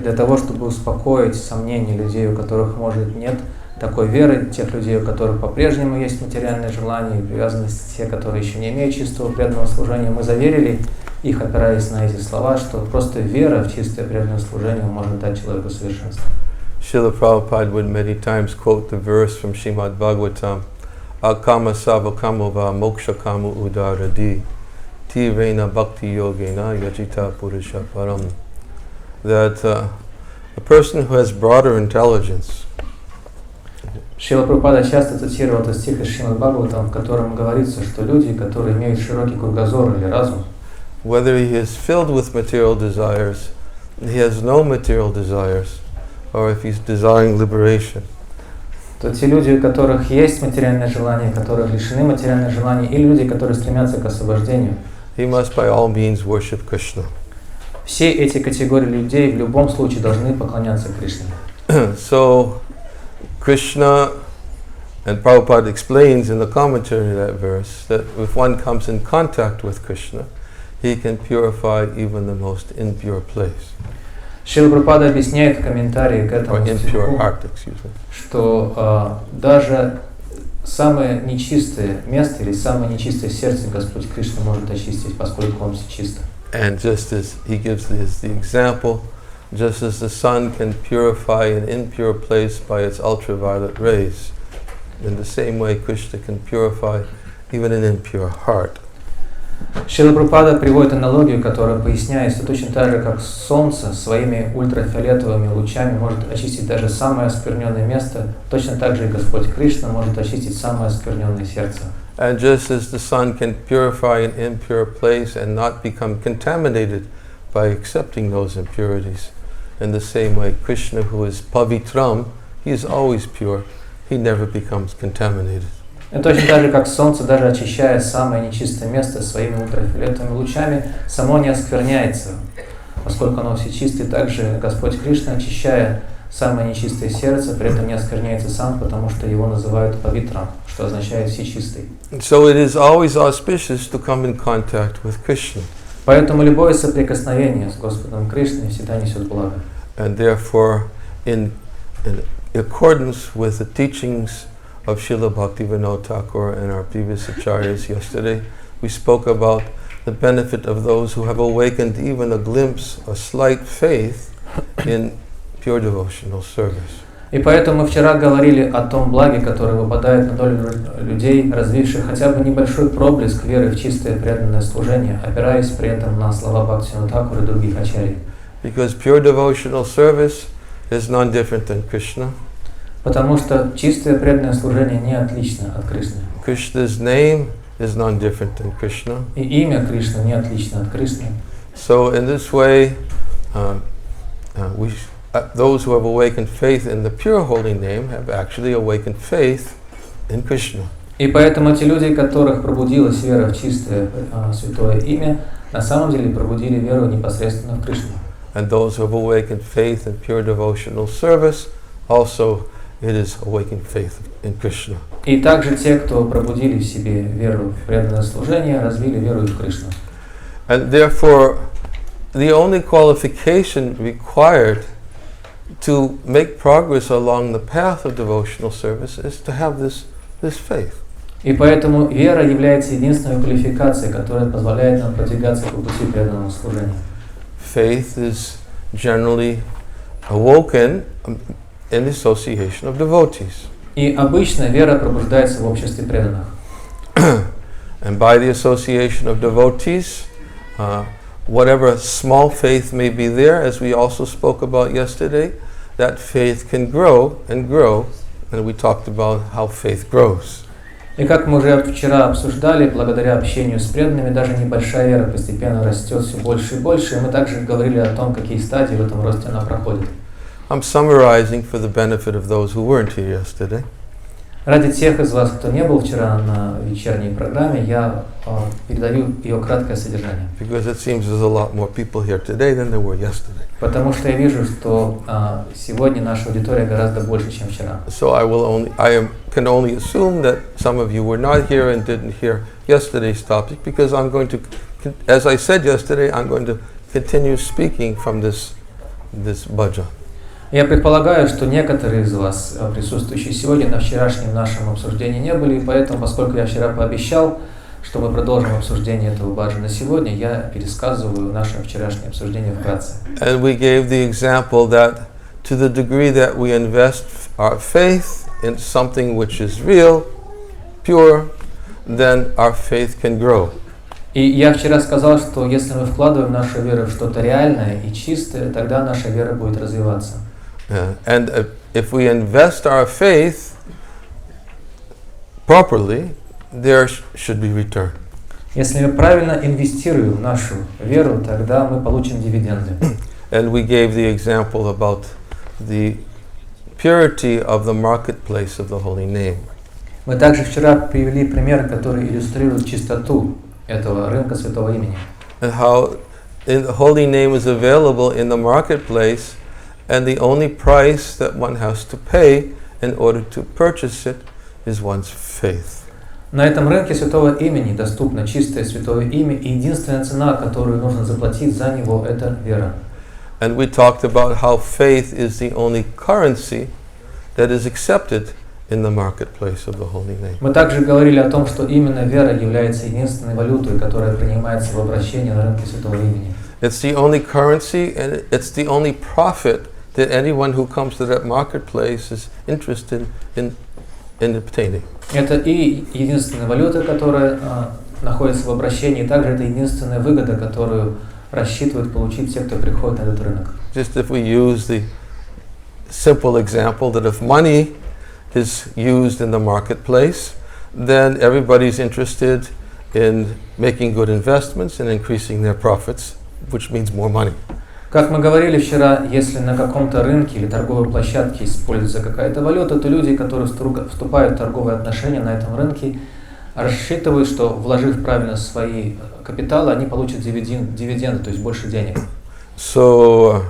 Для того, чтобы успокоить сомнения людей, у которых, может, нет такой веры, тех людей, у которых по-прежнему есть материальные желания и привязанности, те, которые еще не имеют чистого преданного служения, мы заверили их, опираясь на эти слова, что просто вера в чистое преданное служение может дать человеку совершенство. Srila Prabhupada would many times quote the verse from Srimad Bhagavatam, Akama savakamo moksha kamu udaradi, tirena bhakti yogena yajita purusha param. That a person who has broader intelligence, Шрила Прабхупада часто цитировал этот стих из Шримад Бхагаватам, в котором говорится, что люди, которые имеют широкий кругозор или разум, whether he is filled with material desires, he has no material desires, or if he's desiring liberation, то те люди, у которых есть материальное желание, которых лишены материальных желаний, или люди, которые стремятся к освобождению, he must by all means worship Krishna. Все эти категории людей в любом случае должны поклоняться Кришне. So, Krishna, and Prabhupada explains in the commentary to that verse, that if one comes in contact with Krishna, he can purify even the most impure place. Шрила Прабхупада объясняет в комментарии к этому стиху, что даже самое нечистое место или самое нечистое сердце Господь Кришна может очистить, поскольку Он всечисто. And just as he gives the example, just as the sun can purify an impure place by its ultraviolet rays, in the same way Krishna can purify even an impure heart. Шрила Прабхупада приводит аналогию, которая поясняет, что точно так же, как Солнце своими ультрафиолетовыми лучами может очистить даже самое оскверненное место, точно так же и Господь Кришна может очистить самое оскверненное сердце. And just as the sun can purify an impure place and not become contaminated by accepting those impurities, in the same way Krishna, who is pavitram, he is always pure, he never becomes contaminated. И точно так же, как Солнце, даже очищая самое нечистое место своими ультрафиолетовыми лучами, само не оскверняется, поскольку оно всечистое. Также Господь Кришна, очищая самое нечистое сердце, при этом не оскверняется сам, потому что его называют павитрам, что означает всечистый. So it is always auspicious to come in contact with Krishna. Поэтому любое соприкосновение с Господом Кришной всегда несет благо. And therefore, in accordance with the teachings of Srila Bhaktivinoda Thakur and our previous acharyas yesterday, we spoke about the benefit of those who have awakened even a glimpse, a slight faith in pure devotional service. И поэтому мы вчера говорили о том благе, которое выпадает на долю людей, развивших хотя бы небольшой проблеск веры в чистое преданное служение, опираясь при этом на слова Бхактивинода Thakura и других ачарьев. Because pure devotional service is none different than Krishna. Потому что чистое преданное служение не отлично от Кришны. Krishna's name is none different than Krishna. И имя Кришны не отлично от Кришны. So in this way, those who have awakened faith in the pure holy name have actually awakened faith in Krishna. И поэтому те люди, которых пробудилась вера в чистое святое имя, на самом деле пробудили веру непосредственно в Кришну. And those who have awakened faith in pure devotional service, also it is awakened faith in Krishna. И также те, кто пробудили в себе веру в преданное служение, развили веру в Кришну. And therefore, the only qualification required to make progress along the path of devotional service is to have this faith. И поэтому вера является единственной квалификацией, которая позволяет нам продвигаться по пути преданного служения. Faith is generally awoken in the association of devotees. И обычно вера пробуждается в обществе преданных. And by the association of devotees, whatever small faith may be there, as we also spoke about yesterday, that faith can grow and grow, and we talked about how faith grows. И как мы уже вчера обсуждали, благодаря общению с преданными, даже небольшая вера постепенно растет все больше и больше, и мы также говорили о том, какие стадии в этом росте она проходит. I'm summarizing for the benefit of those who weren't here yesterday. Ради тех из вас, кто не был вчера на вечерней программе, я передаю ее краткое содержание. Because it seems there's a lot more people here today than there were yesterday. Потому что я вижу, что сегодня наша аудитория гораздо больше, чем вчера. So I can only assume that some of you were not here and didn't hear yesterday's topic, because I'm going to, as I said yesterday, I'm going to continue speaking from this this bhajan. Я предполагаю, что некоторые из вас, присутствующие сегодня, на вчерашнем нашем обсуждении не были, и поэтому, поскольку я вчера пообещал, что мы продолжим обсуждение этого баджана сегодня, я пересказываю наше вчерашнее обсуждение вкратце. And we gave the example that to the degree that we invest our faith in something which is real, pure, then our faith can grow. И я вчера сказал, что если мы вкладываем нашу веру в что-то реальное и чистое, тогда наша вера будет развиваться. And if we invest our faith properly, there should be return. Если мы правильно инвестируем нашу веру, тогда мы получим дивиденды. And we gave the example about the purity of the marketplace of the holy name. Мы также вчера привели пример, который иллюстрирует чистоту этого рынка святого имени. And how the holy name is available in the marketplace, and the only price that one has to pay in order to purchase it is one's faith. На этом рынке святого имени доступно чистое святое имя, и единственная цена, которую нужно заплатить за него, это вера. And we talked about how faith is the only currency that is accepted in the marketplace of the holy name. Мы также говорили о том, что именно вера является единственной валютой, которая принимается в обращении на рынке святого имени. It's the only currency, and it's the only profit that anyone who comes to that marketplace is interested in obtaining. Это и единственная валюта, которая находится в обращении, и также это единственная выгода, которую рассчитывают получить те, кто приходит на этот рынок. Just if we use the simple example that if money is used in the marketplace, then everybody's interested in making good investments and increasing their profits, which means more money. Как мы говорили вчера, если на каком-то рынке или торговой площадке используется какая-то валюта, то люди, которые вступают в торговые отношения на этом рынке, рассчитывают, что, вложив правильно свои капиталы, они получат дивиденды, то есть больше денег. So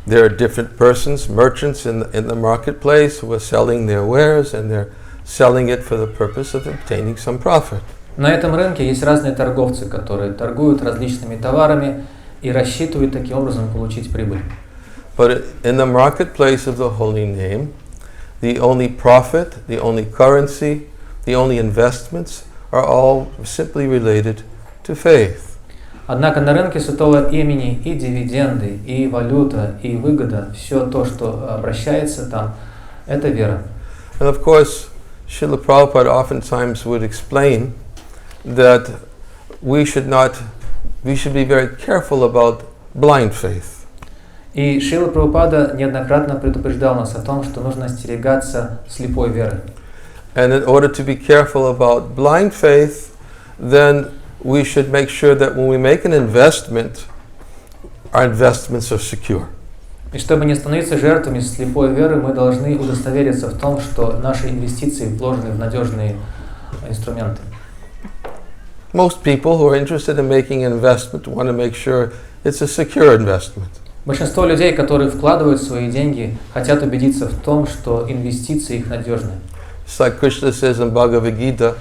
there are different persons, merchants in the marketplace who are selling their wares, and they're selling it for the purpose of obtaining some profit. На этом рынке есть разные торговцы, которые торгуют различными товарами и рассчитывают таким образом получить прибыль. But in the marketplace of the holy name, the only profit, the only currency, the only investments are all simply related to faith. Однако на рынке святого имени и дивиденды, и валюта, и выгода, все то, что обращается там, это вера. And of course, Srila Prabhupada oftentimes would explain that we should be very careful about blind faith. И Шрила Прабхупада неоднократно предупреждал нас о том, что нужно остерегаться слепой веры. And in order to be careful about blind faith, then we should make sure that when we make an investment, our investments are secure. И чтобы не становиться жертвами слепой веры, мы должны удостовериться в том, что наши инвестиции вложены в надежные инструменты. Most people who are interested in making an investment want to make sure it's a secure investment. Большинство людей, которые вкладывают свои деньги, хотят убедиться в том, что инвестиции их надежны. It's like Krishna says in Bhagavad-Gita,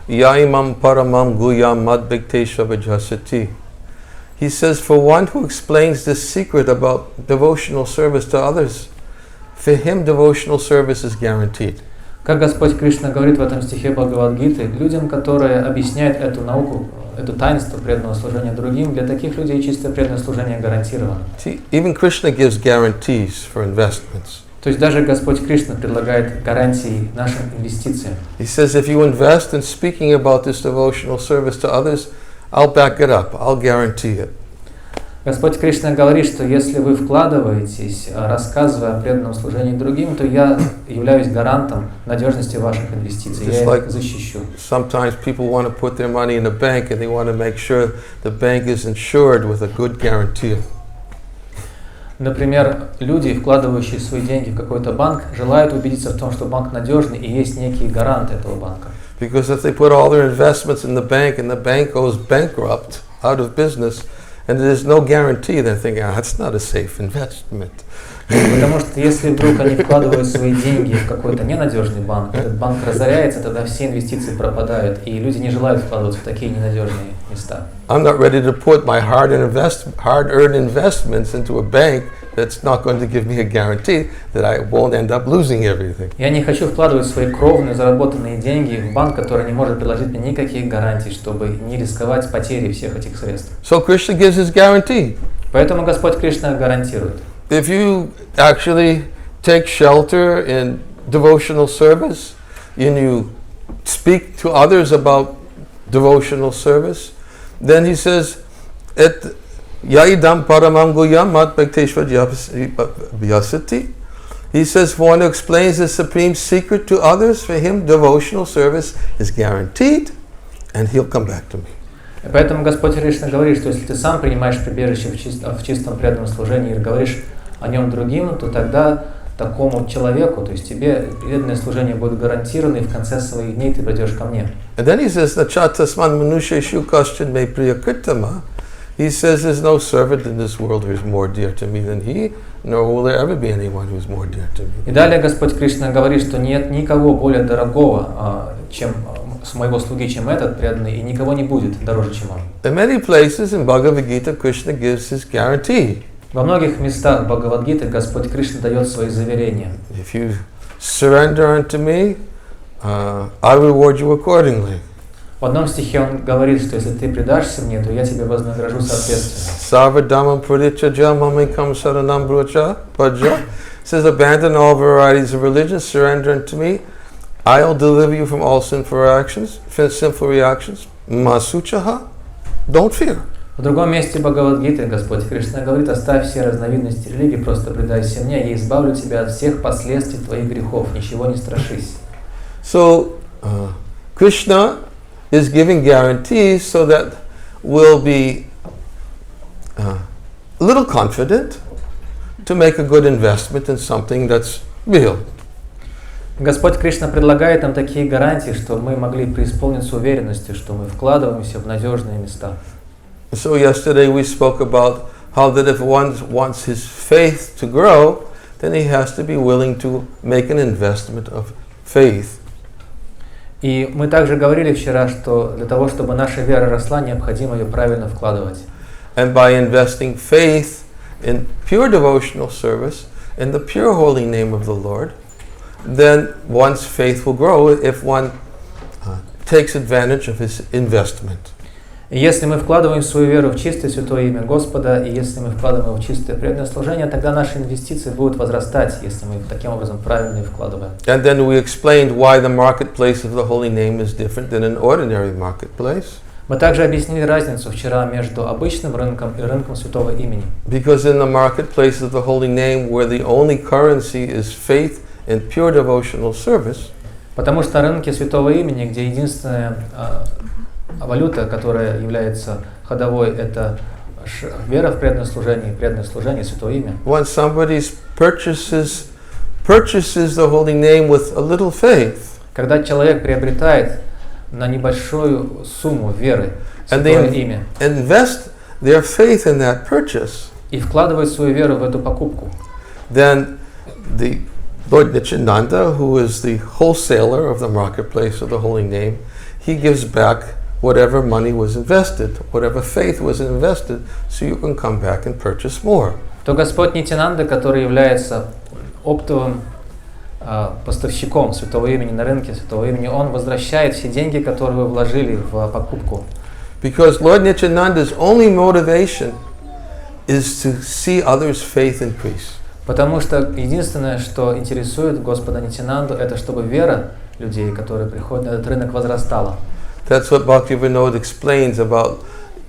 Yaimam paramam guyam madbhiktesha vajasati. He says, for one who explains this secret about devotional service to others, for him devotional service is guaranteed. Как Господь Кришна говорит в этом стихе Бхагавад-Гиты, людям, которые объясняют эту науку, это таинство преданного служения другим, для таких людей чистое преданное служение гарантировано. See, even Krishna gives guarantees for investments. То есть даже Господь Кришна предлагает гарантии нашим инвестициям. He says, if you invest in speaking about this devotional service to others, I'll back it up. I'll guarantee it. Господь Кришна говорит, что если вы вкладываетесь, рассказывая о преданном служении другим, то я являюсь гарантом надежности ваших инвестиций. Я их защищу. Sometimes people want to put their money in a bank and they want to make sure the bank is insured with a good guarantee. Например, люди, вкладывающие свои деньги в какой-то банк, желают убедиться в том, что банк надежный и есть некие гаранты этого банка. Because if they put all their investments in the bank and the bank goes bankrupt, out of business, and there's no guarantee, they're thinking, that's not a safe investment. Потому что если вдруг они вкладывают свои деньги в какой-то ненадежный банк, этот банк разоряется, тогда все инвестиции пропадают, и люди не желают вкладываться в такие ненадежные места. I'm not ready to put my hard-earned investments into a bank that's not going to give me a guarantee that I won't end up losing everything. Я не хочу вкладывать свои кровные заработанные деньги в банк, который не может предложить мне никаких гарантий, чтобы не рисковать потерей всех этих средств. So Krishna gives his guarantee. Поэтому Господь Кришна гарантирует. If you actually take shelter in devotional service and you speak to others about devotional service, then he says, Et yaidam paramam guyam mat bhakteshva vyasati. He says, for one who explains the supreme secret to others, for him devotional service is guaranteed, and he'll come back to me. Поэтому Господь Кришна говорит, что если ты сам принимаешь прибежище в чистом преданном служении и говоришь о нем другим, то тогда такому человеку, то есть тебе преданное служение будет гарантировано, и в конце своих дней ты придешь ко мне. And then he says, Nachatasman manusheshu kaschan me priyakritama. He says, there's no servant in this world who is more dear to me than he, nor will there ever be anyone who is more dear to me. И далее Господь Кришна говорит, что нет никого более дорогого, чем с моего слуги, чем этот преданный, и никого не будет дороже, чем он. In many places in Bhagavad-Gita, Krishna gives his guarantee. Во многих местах Бхагавад-Гиты Господь Кришна дает свои заверения. If you surrender unto me, I reward you accordingly. В одном стихе он говорит, что если ты предашься мне, то я тебе вознагражу соответственно. Sarvadhamam pradityaja mamekam saranam brucha bhaja. Says, abandon all varieties of religion, surrender unto me. I'll deliver you from all sinful reactions. Masuchaha, don't fear. В другом месте Бхагавад-Гиты Господь Кришна говорит, оставь все разновидности религии, просто предайся мне, я избавлю тебя от всех последствий твоих грехов, ничего не страшись. So, Krishna is giving guarantees so that we'll be a little confident to make a good investment in something that's real. Господь Кришна предлагает нам такие гарантии, что мы могли преисполниться уверенностью, что мы вкладываемся в надежные места. So yesterday we spoke about how that if one wants his faith to grow, then he has to be willing to make an investment of faith. И мы также говорили вчера, что для того, чтобы наша вера росла, необходимо ее правильно вкладывать. And by investing faith in pure devotional service, in the pure holy name of the Lord, then one's faith will grow if one takes advantage of his investment. И если мы вкладываем свою веру в чистое святое имя Господа, и если мы вкладываем его в чистое преданное служение, тогда наши инвестиции будут возрастать, если мы таким образом правильно их вкладываем. And then we explained why the marketplace of the holy name is different than an ordinary marketplace. Мы также объяснили разницу вчера между обычным рынком и рынком святого имени. Because in the marketplace of the holy name, where the only currency is faith and pure devotional service, потому что на рынке святого имени, где единственная валюта, которая является ходовой, это вера в преданное служение, святое имя. When somebody purchases the holy name with a little faith, когда человек приобретает на небольшую сумму веры and святое имя, invest their faith in that purchase, и вкладывает свою веру в эту покупку, then the Lord Nityananda, who is the wholesaler of the marketplace of the holy name, he gives back whatever money was invested, whatever faith was invested, so you can come back and purchase more. То Господь Нитянанда, который является оптовым поставщиком святого имени на рынке святого имени, он возвращает все деньги, которые вы вложили в покупку. Because Lord Nityananda's only motivation is to see others' faith increase. Потому что единственное, что интересует Господа Нитянанду, это чтобы вера людей, которые приходят на этот рынок, возрастала. That's what Bhaktivinoda explains about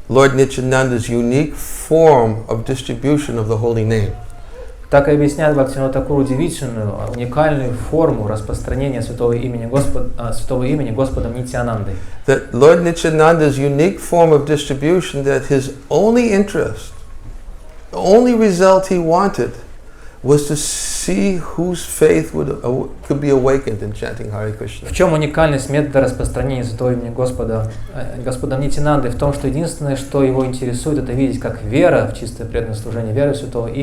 Lord Nityananda's unique form of distribution of the holy name. Так и объясняет Бхактивинода Тхакур удивительную, уникальную форму распространения святого имени Господом Нитьянандой. That Lord Nityananda's unique form of distribution, that his only interest, the only result he wanted, was to see whose faith could be awakened in chanting Hare Krishna. В чем уникальность метода распространения святого имени Господом Нитьянандой? В том, что единственное, что его интересует, это видеть, как вера в чистое преданное служение, вера в святое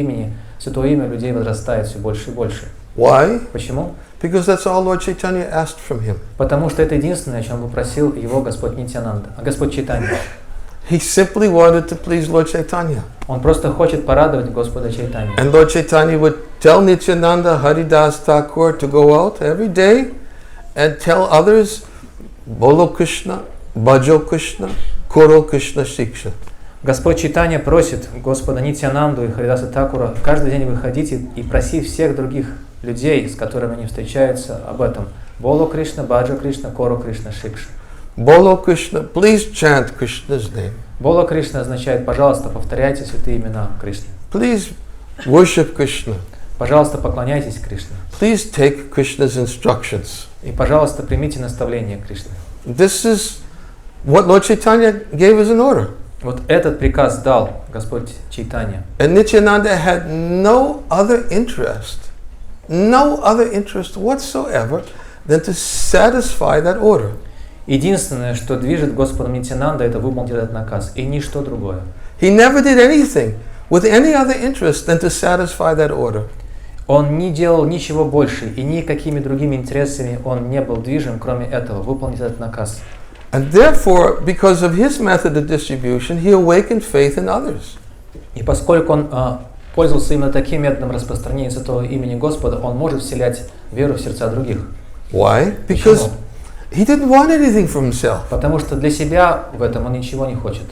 имя людей возрастает все больше и больше. Why? Почему? Because that's all Lord Chaitanya asked from him. Потому что это единственное, о чем попросил его Господь Нитьянанда, Господь Чайтанья. He simply wanted to please Lord Chaitanya. Он просто хочет порадовать Господа Чайтанью. And Lord Chaitanya would tell Nityananda Haridas Thakur to go out every day and tell others, Bolo Krishna, Bhajo Krishna, Kuro Krishna Shiksha. Господь Чайтанья просит Господа Нитьянанду и Харидаса Такура каждый день выходить и просить всех других людей, с которыми они встречаются, об этом. Боло Кришна, Баджа Кришна, Коро Кришна, Шикша. Bolo Krishna, please chant Krishna's name. Боло Кришна означает, пожалуйста, повторяйте святые имена Кришны. Please worship Krishna. Пожалуйста, поклоняйтесь Кришне. Please take Krishna's instructions. И, пожалуйста, примите наставление Кришны. This is what Lord Chaitanya gave as an order. Вот этот приказ дал Господь Чайтанья. And Nityananda had no other interest whatsoever than to satisfy that order. Единственное, что движет Господом Нитьянанда, это выполнить этот наказ, и ничто другое. He never did anything with any other interest than to satisfy that order. Он не делал ничего больше, и никакими другими интересами он не был движим, кроме этого, выполнить этот наказ. And therefore, because of his method of distribution, he awakened faith in others. И поскольку он пользовался именно таким методом распространения святого имени Господа, он может вселять веру в сердца других. Why? Because he didn't want anything for himself. Потому что для себя в этом он ничего не хочет.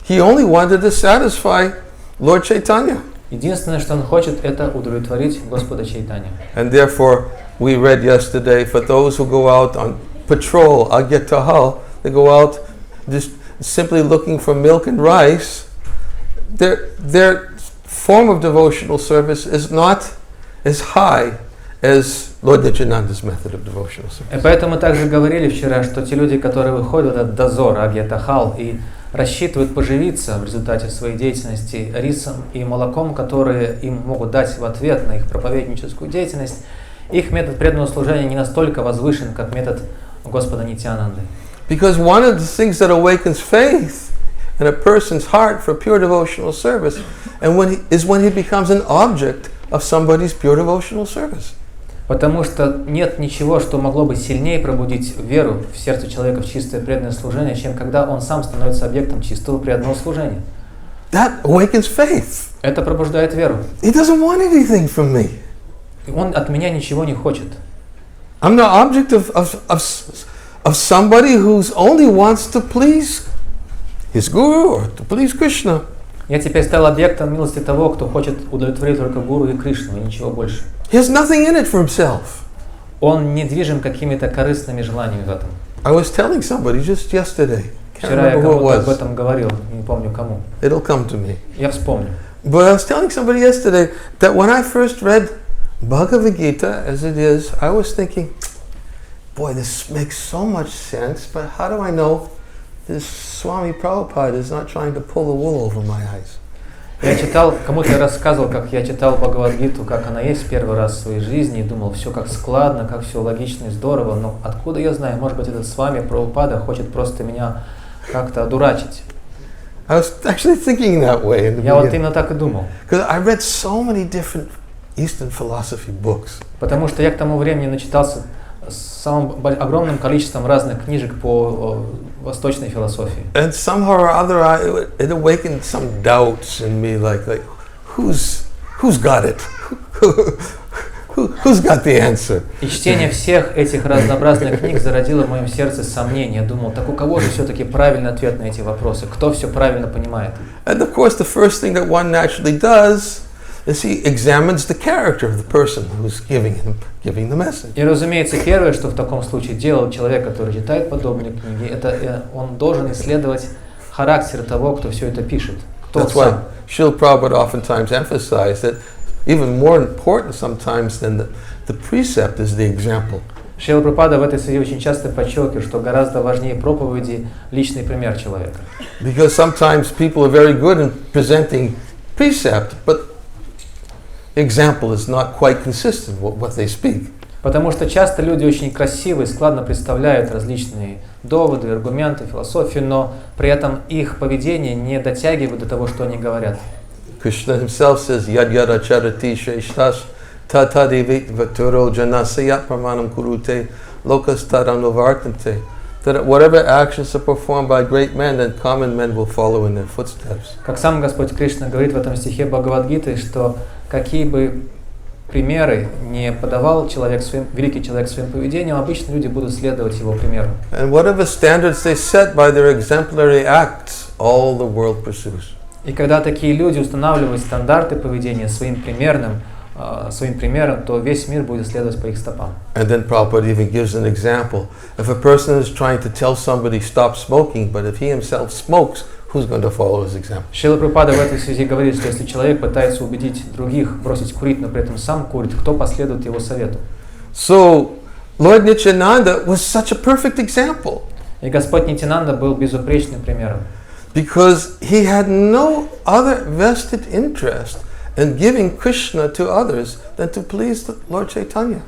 He only wanted to satisfy Lord Chaitanya. Единственное, что он хочет, это удовлетворить Господа Чайтанью. And therefore, we read yesterday, for those who go out on patrol, agyatahal, they go out just simply looking for milk and rice, their form of devotional service is not as high as Lord Nityananda's method of devotional service. И поэтому мы также говорили вчера, что те люди, которые выходят в этот дозор, агьятахал, и рассчитывают поживиться в результате своей деятельности рисом и молоком, которые им могут дать в ответ на их проповедническую деятельность, их метод преданного служения не настолько возвышен, как метод Господа Нитьянанды. Because one of the things that awakens faith in a person's heart for pure devotional service is when he becomes an object of somebody's pure devotional service. Потому что нет ничего, что могло бы сильнее пробудить веру в сердце человека в чистое преданное служение, чем когда он сам становится объектом чистого преданного служения. That awakens faith. Это пробуждает веру. He doesn't want anything from me. Он от меня ничего не хочет. I'm the object of somebody who only wants to please his guru or to please Krishna. Я теперь стал объектом милости того, кто хочет удовлетворить только гуру и Кришну, и ничего больше. He has nothing in it for himself. Он не движим какими-то корыстными желаниями в этом. I was telling somebody just yesterday. Вчера я кому-то об этом говорил, не помню кому. It'll come to me. Я вспомню. But I was telling somebody yesterday that when I first read Bhagavad-Gita as it is, I was thinking, boy, this makes so much sense, but how do I know this Swami Prabhupada is not trying to pull the wool over my eyes? Я читал, кому-то я рассказывал, как я читал Бхагавад-Гиту, как она есть первый раз в своей жизни, и думал, все как складно, как все логично и здорово, но откуда я знаю, может быть, этот Свами Прабхупада хочет просто меня как-то одурачить. I was actually thinking that way in the Я вот beginning. именно так и думал. Because I read so many different Eastern philosophy books. Потому что я к тому времени начитался самым огромным количеством разных книжек по восточной философии. And somehow or other, it awakened some doubts in me, like who's got it? Who's got the answer? И чтение всех этих разнообразных книг зародило в моем сердце сомнения. Я думал, так у кого же все-таки правильный ответ на эти вопросы? Кто все правильно понимает? And of course, the first thing that one naturally does is he examines the character of the person who's giving the message. И, разумеется, первое, что в таком случае делает человек, который читает подобные книги, это он должен исследовать характер того, кто все это пишет. That's why Srila Prabhupada oftentimes emphasized that even more important sometimes than the precept is the example. Шрила Прабхупада в этой связи очень часто подчеркивает, что гораздо важнее проповеди личный пример человека. Because sometimes people are very good in presenting precept, but example is not quite consistent with what they speak. Потому что часто люди очень красиво и складно представляют различные доводы, аргументы, философию, но при этом их поведение не дотягивает до того, что они говорят. Krishna himself says, Yad yada charati sheshtas tatadivit vaturo janasayat pramanam kurute lokas tadanuvartante that whatever actions are performed by great men, then common men will follow in their footsteps. Как сам Господь Кришна говорит в этом стихе Бхагавад-Гиты, что какие бы примеры не подавал великий человек своим поведением, обычно люди будут следовать его примеру. And whatever standards they set by their exemplary acts, all the world pursues. И когда такие люди устанавливают стандарты поведения своим примером, то весь мир будет следовать по их стопам. And then Prabhupada even gives an example. If a person is trying to tell somebody stop smoking, but if he himself smokes, who's going to follow his example? Шрила Прабхупада в этой связи говорит, что если человек пытается убедить других бросить курить, но при этом сам курит, кто последует его совету? So, Lord Nityananda was such a perfect example. И Господь Нитянанда был безупречным примером. Because he had no other vested interest in giving Krishna to others than to please the Lord Chaitanya.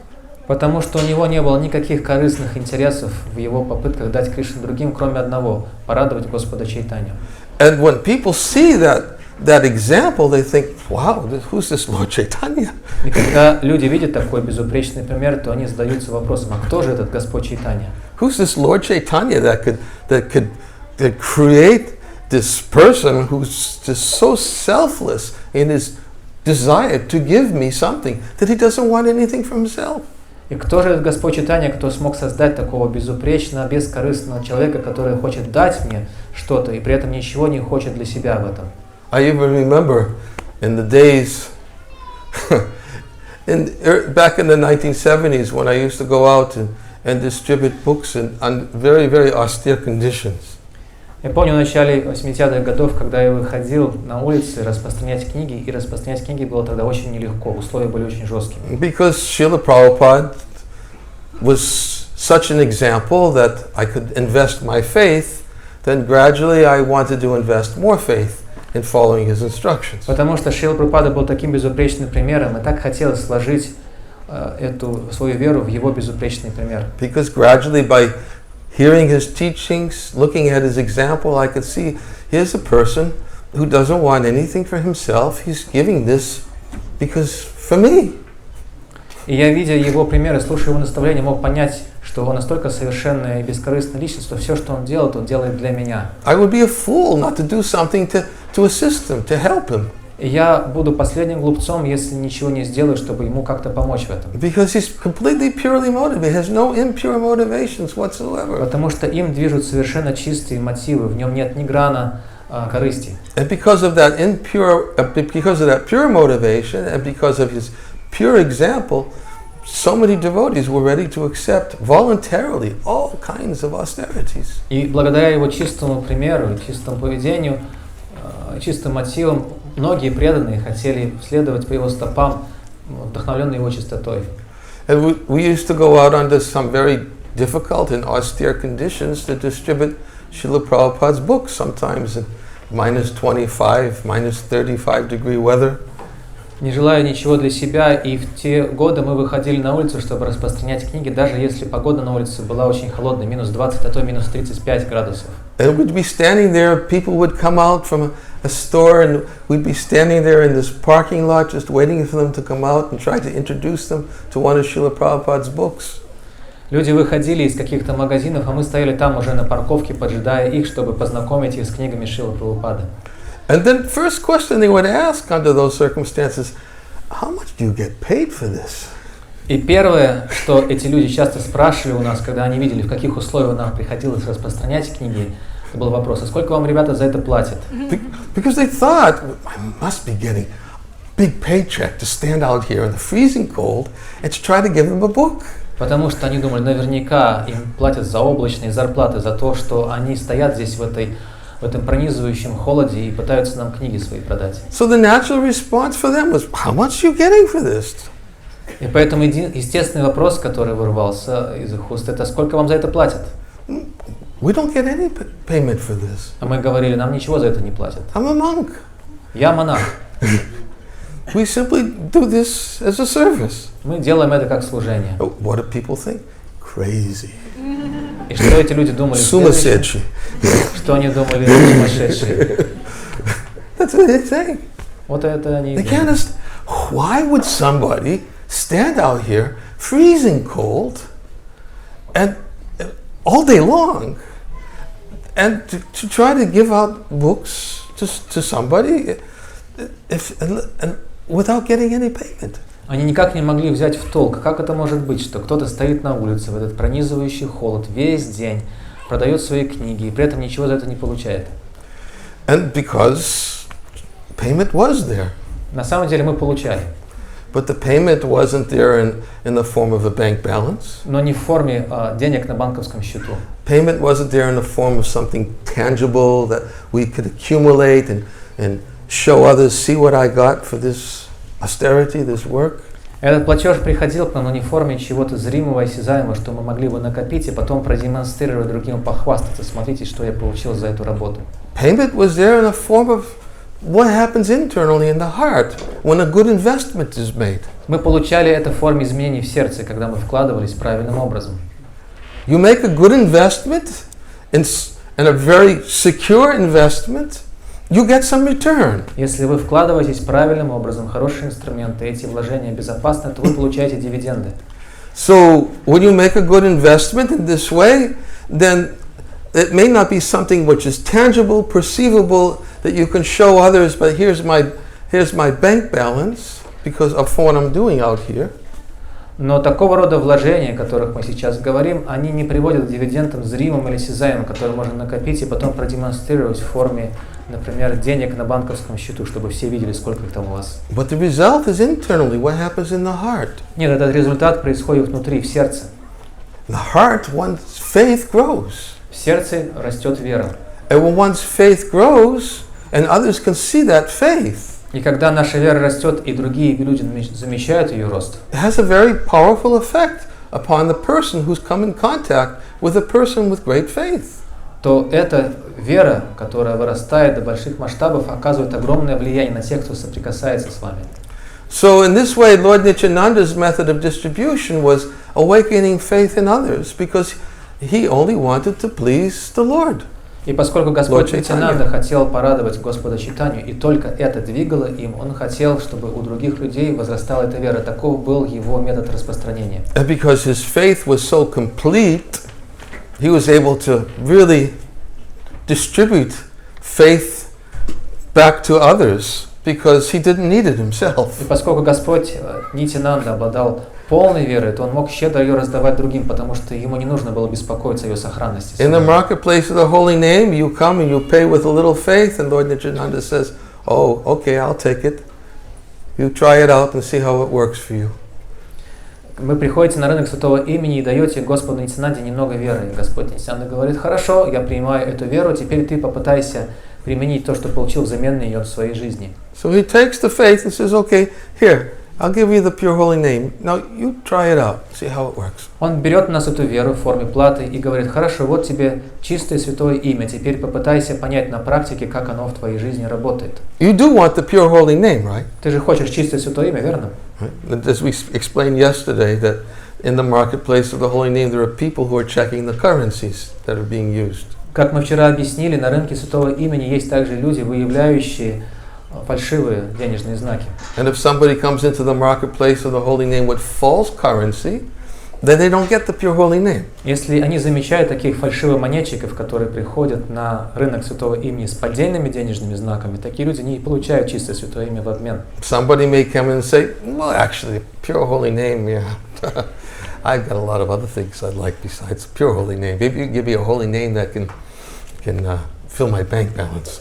Потому что у него не было никаких корыстных интересов в его попытках дать Кришне другим, кроме одного – порадовать Господа Чайтанью. And when people see that example, they think, wow, who's this Lord Chaitanya? И когда люди видят такой безупречный пример, то они задаются вопросом, а кто же этот Господь Чайтанья? Who's this Lord Chaitanya that could create this person who's just so selfless in his desire to give me something that he doesn't want anything for himself? И кто же этот Господь Чайтанья, кто смог создать такого безупречного, бескорыстного человека, который хочет дать мне что-то и при этом ничего не хочет для себя в этом? I even remember in the days back in the 1970s when I used to go out and distribute books on very, very austere conditions. Я помню в начале 80-х годов, когда я выходил на улицы распространять книги, и распространять книги было тогда очень нелегко, условия были очень жесткими. Because Srila Prabhupada was such an example that I could invest my faith, then gradually I wanted to invest more faith in following his instructions. Потому что Шрила Прабхупада был таким безупречным примером, и так хотелось сложить эту свою веру в его безупречный пример. Because gradually by hearing his teachings, looking at his example, I could see here's a person who doesn't want anything for himself. He's giving this because for me. И я, видя его примеры, слушая его наставления, мог понять, что он настолько совершенная и бескорыстная личность, что все, что он делает для меня. I would be a fool not to do something to assist him, to help him. И я буду последним глупцом, если ничего не сделаю, чтобы ему как-то помочь в этом. Because he's completely purely motivated, has no impure motivations whatsoever. Потому что им движут совершенно чистые мотивы, в нем нет ни грана корысти. And because of that pure motivation, and because of his pure example, so many devotees were ready to accept voluntarily all kinds of austerities. И благодаря его чистому примеру, чистому поведению, чистым мотивам, многие преданные хотели следовать по его стопам, вдохновленные его чистотой. And we used to go out under some very difficult and austere conditions to distribute Srila Prabhupada's books, sometimes in minus 25, minus 35 degree weather. Не желая ничего для себя, и в те годы мы выходили на улицу, чтобы распространять книги, даже если погода на улице была очень холодной, минус 20, а то минус 35 градусов. And we'd be standing there, people would come out from a store, and we'd be standing there in this parking lot just waiting for them to come out and try to introduce them to one of Srila Prabhupada's books. Люди выходили из каких-то магазинов, а мы стояли там уже на парковке, поджидая их, чтобы познакомить их с книгами Шрилы Прабхупады. And then first question they would ask under those circumstances, how much do you get paid for this? И первое, что эти люди часто спрашивали у нас, когда они видели, в каких условиях нам приходилось распространять книги, это был вопрос, а сколько вам ребята за это платят? Because they thought, I must be getting a big paycheck to stand out here in the freezing cold and to try to give them a book. Потому что они думали, наверняка им платят заоблачные зарплаты за то, что они стоят здесь в этом пронизывающем холоде и пытаются нам книги свои продать. So the natural response for them was, how much are you getting for this? И поэтому естественный вопрос, который вырвался из их уст, это сколько вам за это платят? We don't get any payment for this. А мы говорили, нам ничего за это не платят. I'm a monk. Я монах. We simply do this as a service. Мы делаем это как служение. What do people think? Crazy. И что эти люди думали? Сумасшедший. Что они думали, сумасшедшие? That's what they think. Вот это они. They can't understand. Why would somebody stand out here, freezing cold, and all day long, and to try to give out books to somebody and without getting any payment. Они никак не могли взять в толк, как это может быть, что кто-то стоит на улице в этот пронизывающий холод весь день, продает свои книги и при этом ничего за это не получает. And because payment was there. На самом деле мы получали. But the payment wasn't there in the form of a bank balance. Но не в форме денег на банковском счету. Payment wasn't there in the form of something tangible that we could accumulate and show others, see what I got for this austerity, this work. Этот платеж приходил к нам, но не в форме чего-то зримого и осязаемого, что мы могли бы накопить и потом продемонстрировать другим, похвастаться. Смотрите, что я получил за эту работу. Payment was there in the form of what happens internally in the heart when a good investment is made. Мы получали это в форме изменений в сердце, когда мы вкладывались правильным образом. You make a good investment and a very secure investment, you get some return. Если вы вкладываетесь правильным образом, хорошие инструменты, эти вложения безопасны, то вы получаете дивиденды. So when you make a good investment in this way, then it may not be something which is tangible, perceivable, that you can show others, but here's my bank balance because of what I'm doing out here. Но такого рода вложения, о которых мы сейчас говорим, они не приводят к дивидендам зримым или осязаемым, которые можно накопить и потом продемонстрировать в форме, например, денег на банковском счету, чтобы все видели, сколько их там у вас. But the result is internally what happens in the heart. Нет, этот результат происходит внутри, в сердце. The heart, one's faith grows. В сердце растет вера. And when one's faith grows, and others can see that faith, И когда наша вера растет, и другие люди замечают ее рост, it has a very powerful effect upon the person who's come in contact with a person with great faith. то эта вера, которая вырастает до больших масштабов, оказывает огромное влияние на тех, кто соприкасается с вами. So in this way, Lord Nityananda's method of distribution was awakening faith in others because he only wanted to please the Lord. И поскольку Господь Нитянанда хотел порадовать Господа Чайтанью, и только это двигало им, он хотел, чтобы у других людей возрастала эта вера. Таков был его метод распространения. And because his faith was so complete, he was able to really distribute faith back to others because he didn't need it himself. И поскольку Господь Нитянанда обладал полной верой, то он мог щедро ее раздавать другим, потому что ему не нужно было беспокоиться о ее сохранности. In the marketplace of the holy name, you come and you pay with a little faith, and Lord Nityananda says, "Oh, okay, I'll take it. You try it out and see how it works for you." Вы приходите на рынок Святого Имени и даете Господу Нитянанде немного веры. И Господь Нитянанда говорит: хорошо, я принимаю эту веру, теперь ты попытайся применить то, что получил взамен на ее в своей жизни. So he takes the faith and says, "Okay, here, I'll give you the pure holy name. Now you try it out, see how it works." Он берет у нас эту веру в форме платы и говорит: хорошо, вот тебе чистое святое имя, теперь попытайся понять на практике, как оно в твоей жизни работает. You do want the pure holy name, right? Ты же хочешь чистое святое имя, верно? Right? As we explained yesterday, that in the marketplace of the holy name, there are people who are checking the currencies that are being used. Как мы вчера объяснили, на рынке святого имени есть также люди, выявляющие фальшивые денежные знаки. And if somebody comes into the marketplace of the holy name with false currency, then they don't get the pure holy name. Если они замечают таких фальшивомонетчиков, которые приходят на рынок святого имени с поддельными денежными знаками, такие люди не получают чистое святое имя в обмен. Somebody may come in and say, "Well, actually, pure holy name, yeah. I've got a lot of other things I'd like besides pure holy name. Maybe you give me a holy name that can fill my bank balance."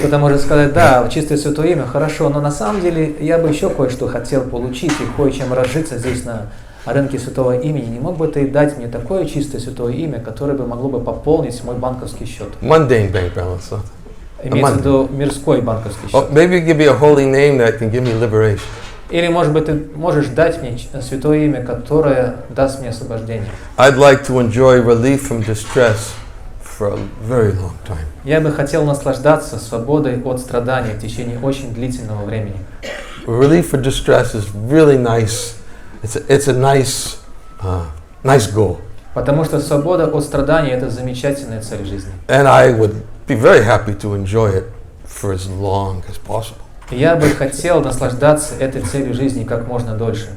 Кто-то может сказать: да, чистое святое имя, хорошо, но на самом деле я бы еще кое-что хотел получить и кое-чем разжиться здесь на рынке святого имени. Не мог бы ты дать мне такое чистое святое имя, которое бы могло бы пополнить мой банковский счет? Mundane bank balance. Huh? Имеется в виду мирской банковский счет. Oh, maybe you give me a holy name that can give me liberation. Или, может быть, ты можешь дать мне святое имя, которое даст мне освобождение. I'd like to enjoy relief from distress for a very long time. Я бы хотел наслаждаться свободой от страданий в течение очень длительного времени. Relief for distress is really nice. It's a nice goal. Потому что свобода от страданий – это замечательная цель жизни. And I would be very happy to enjoy it for as long as possible. Я бы хотел наслаждаться этой целью жизни как можно дольше.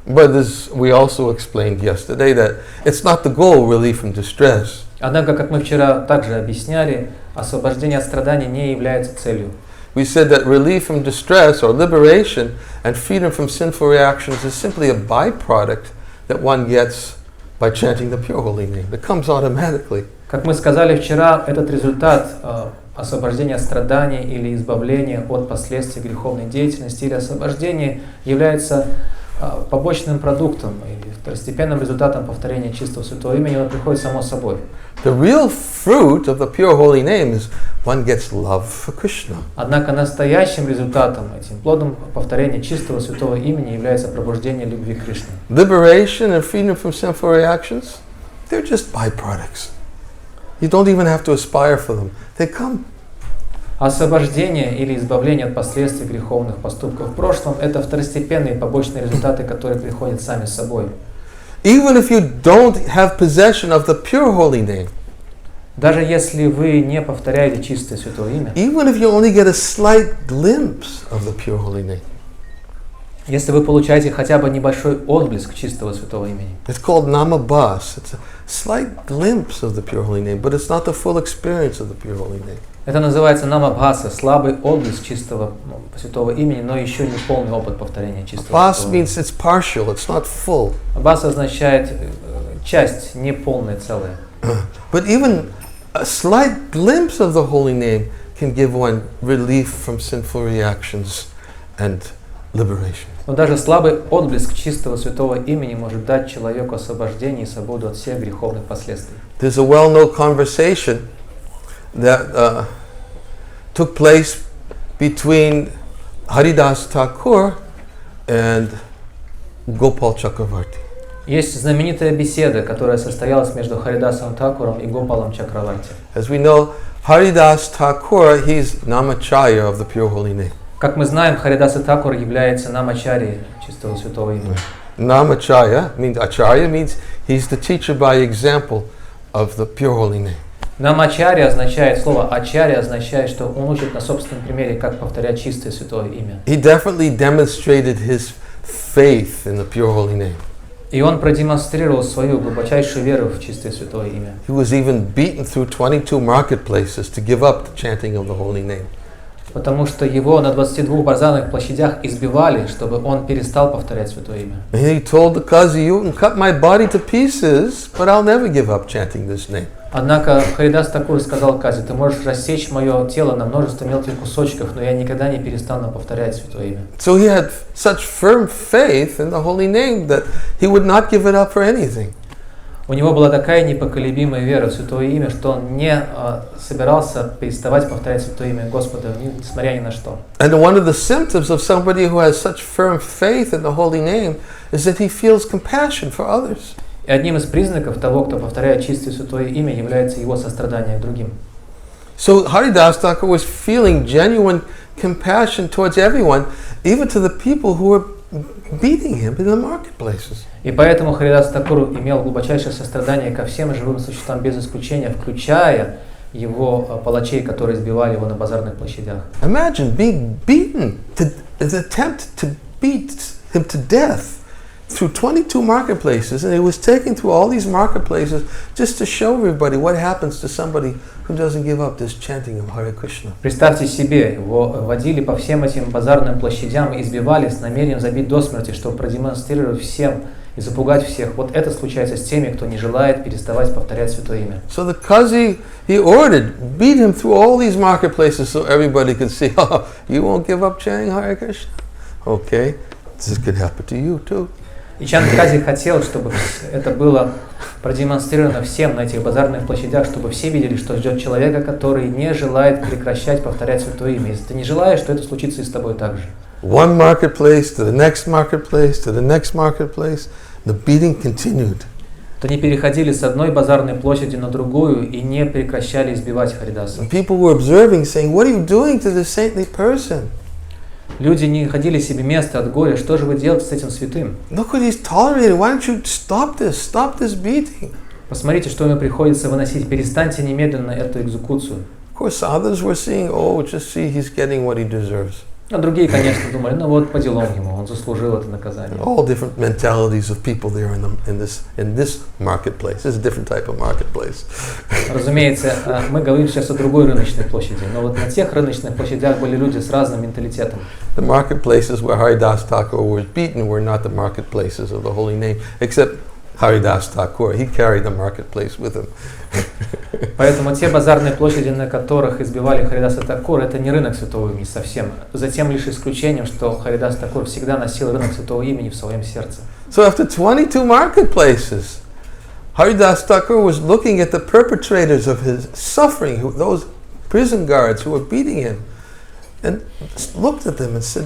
But as we also explained yesterday, that it's not the goal, relief from distress. Однако, как мы вчера также объясняли, освобождение от страданий не является целью. We said that relief from distress or liberation and freedom from sinful reactions is simply a byproduct that one gets by chanting the pure holy name. It comes automatically. Как мы сказали вчера, этот результат освобождения от страданий или избавления от последствий греховной деятельности или освобождения является побочным продуктом или второстепенным результатом повторения чистого святого имени, оно приходит само собой. The real fruit of the pure holy name is one gets love for Krishna. Однако настоящим результатом, этим плодом повторения чистого святого имени является пробуждение любви к Кришне. Liberation and freedom from sinful reactions, they're just byproducts. You don't even have to aspire for them. They come. Освобождение или избавление от последствий греховных поступков в прошлом – это второстепенные побочные результаты, которые приходят сами собой. Even if you don't have possession of the pure holy name, даже если вы не повторяете чистое святое имя, even if you only get a slight glimpse of the pure holy name, если вы получаете хотя бы небольшой отблеск чистого святого имени, it's called namabhas. It's a slight glimpse of the pure holy name, but it's not the full experience of the pure holy name. это называется намабхаса, слабый отблеск чистого святого имени, но еще не полный опыт повторения чистого Bhas святого means it's partial, it's not full. Бхас означает часть, не полная, целая. But even a slight glimpse of the holy name can give one relief from sinful reactions and liberation. Но даже слабый отблеск чистого святого имени может дать человеку освобождение и свободу от всех греховных последствий. There's a well-known conversation that took place between Haridas Thakur and Gopal Chakravarti. Есть знаменитая беседа, которая состоялась между Харидасом Thakуром и Гопалом Чакраварти. As we know, Haridas Thakur, he's Namacharya of the pure holy name. Как мы знаем, Харидаса Thakур является намачарьей чистого святого имени. Namacharya means Acharya means he's the teacher by example of the pure holy name. Намачарья означает, слово ачарья означает, что он учит на собственном примере, как повторять чистое святое имя. He definitely demonstrated his faith in the pure holy name. И он продемонстрировал свою глубочайшую веру в чистое святое имя. He was even beaten through 22 marketplaces to give up the chanting of the holy name. Потому что его на 22 базарных площадях избивали, чтобы он перестал повторять святое имя. And he told the Qazi, you can cut my body to pieces, but I'll never give up chanting this name. Однако Харидас Thakур сказал Кази: ты можешь рассечь мое тело на множество мелких кусочков, но я никогда не перестану повторять святое имя. So he had such firm faith in the holy name that he would not give it up for anything. У него была такая непоколебимая вера в святое имя, что он не собирался переставать повторять святое имя Господа, несмотря ни на что. And one of the symptoms of somebody who has such firm faith in the holy name is that he feels compassion for others. И одним из признаков того, кто повторяет чистое святое имя, является его сострадание к другим. So Haridas Thakur was feeling genuine compassion towards everyone, even to the people who were beating him in the marketplaces. И поэтому Харидас Thakур имел глубочайшее сострадание ко всем живым существам без исключения, включая его палачей, которые избивали его на базарных площадях. Imagine being beaten, an attempt to beat him to death through 22 marketplaces, and he was taken through all these marketplaces just to show everybody what happens to somebody who doesn't give up this chanting of Hare Krishna. Представьте себе, его водили по всем этим базарным площадям и избивали с намерением забить до смерти, чтобы продемонстрировать всем и запугать всех. Вот это случается с теми, кто не желает переставать повторять святое имя. So the Qazi, he ordered, beat him through all these marketplaces so everybody could see, oh, you won't give up chanting Hare Krishna? Okay, this could happen to you too. И Чанд Кази хотел, чтобы это было продемонстрировано всем на этих базарных площадях, чтобы все видели, что ждет человека, который не желает прекращать повторять святое имя. Если ты не желаешь, то это случится и с тобой также. One marketplace to the next marketplace to the next marketplace, the beating continued. То они переходили с одной базарной площади на другую и не прекращали избивать Харидаса. People were observing, saying, "What are you doing to this saintly person?" Люди не находили себе места от горя. Что же вы делаете с этим святым? Look what he's tolerated. Why don't you stop this beating? Посмотрите, что ему приходится выносить. Перестаньте немедленно эту экзекуцию. Of course, others were seeing, oh, just see, he's getting what he deserves. А другие, конечно, думали, ну вот по делам ему, он заслужил это наказание. All different mentalities of people there in this marketplace. This is a different type of marketplace. Разумеется, мы говорим сейчас о другой рыночной площади, но вот на тех рыночных площадях были люди с разным менталитетом. The marketplaces where Haridas Thakur was beaten were not the marketplaces of the holy name, except Haridas Thakur. He carried the marketplace with him. Поэтому те базарные площади, на которых избивали Харидаса Такура, это не рынок Святого Имени совсем. За тем лишь исключением, что Харидас Такур всегда носил рынок Святого Имени в своем сердце. So after 22 marketplaces, Haridas Thakur was looking at the perpetrators of his suffering, those prison guards who were beating him, and looked at them and said,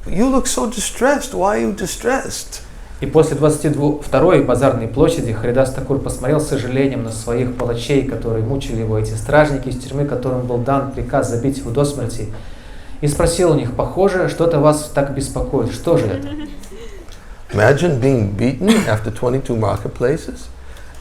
"You look so distressed. Why are you distressed?" И после 22-й базарной площади Харидас Такур посмотрел с сожалением на своих палачей, которые мучили его, эти стражники из тюрьмы, которым был дан приказ забить его до смерти, и спросил у них: похоже, что-то вас так беспокоит, что же это? Imagine being beaten after 22 marketplaces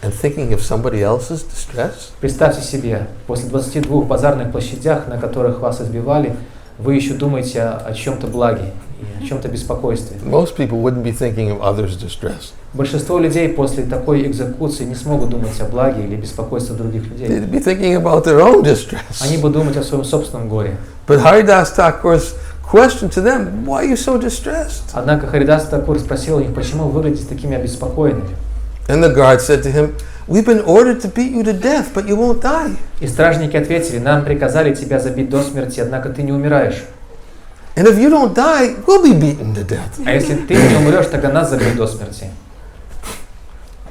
and thinking of somebody else's distress. Представьте себе, после 22 базарных площадях, на которых вас избивали, вы еще думаете о чем-то благе и о чем-то беспокойстве. Most people wouldn't be thinking of others' distress. Большинство людей после такой экзекуции не смогут думать о благе или беспокойстве других людей. They'd be thinking about their own distress. Они будут думать о своем собственном горе. But Haridas Thakur's question to them, why are you so distressed? Однако Харидас Такур спросил их, почему вы выглядите такими обеспокоенными. And the guard said to him, we've been ordered to beat you to death, but you won't die. И стражники ответили: нам приказали тебя забить до смерти, однако ты не умираешь. And if you don't die, we'll be beaten to death. А если ты не умрешь, тогда нас забьют до смерти.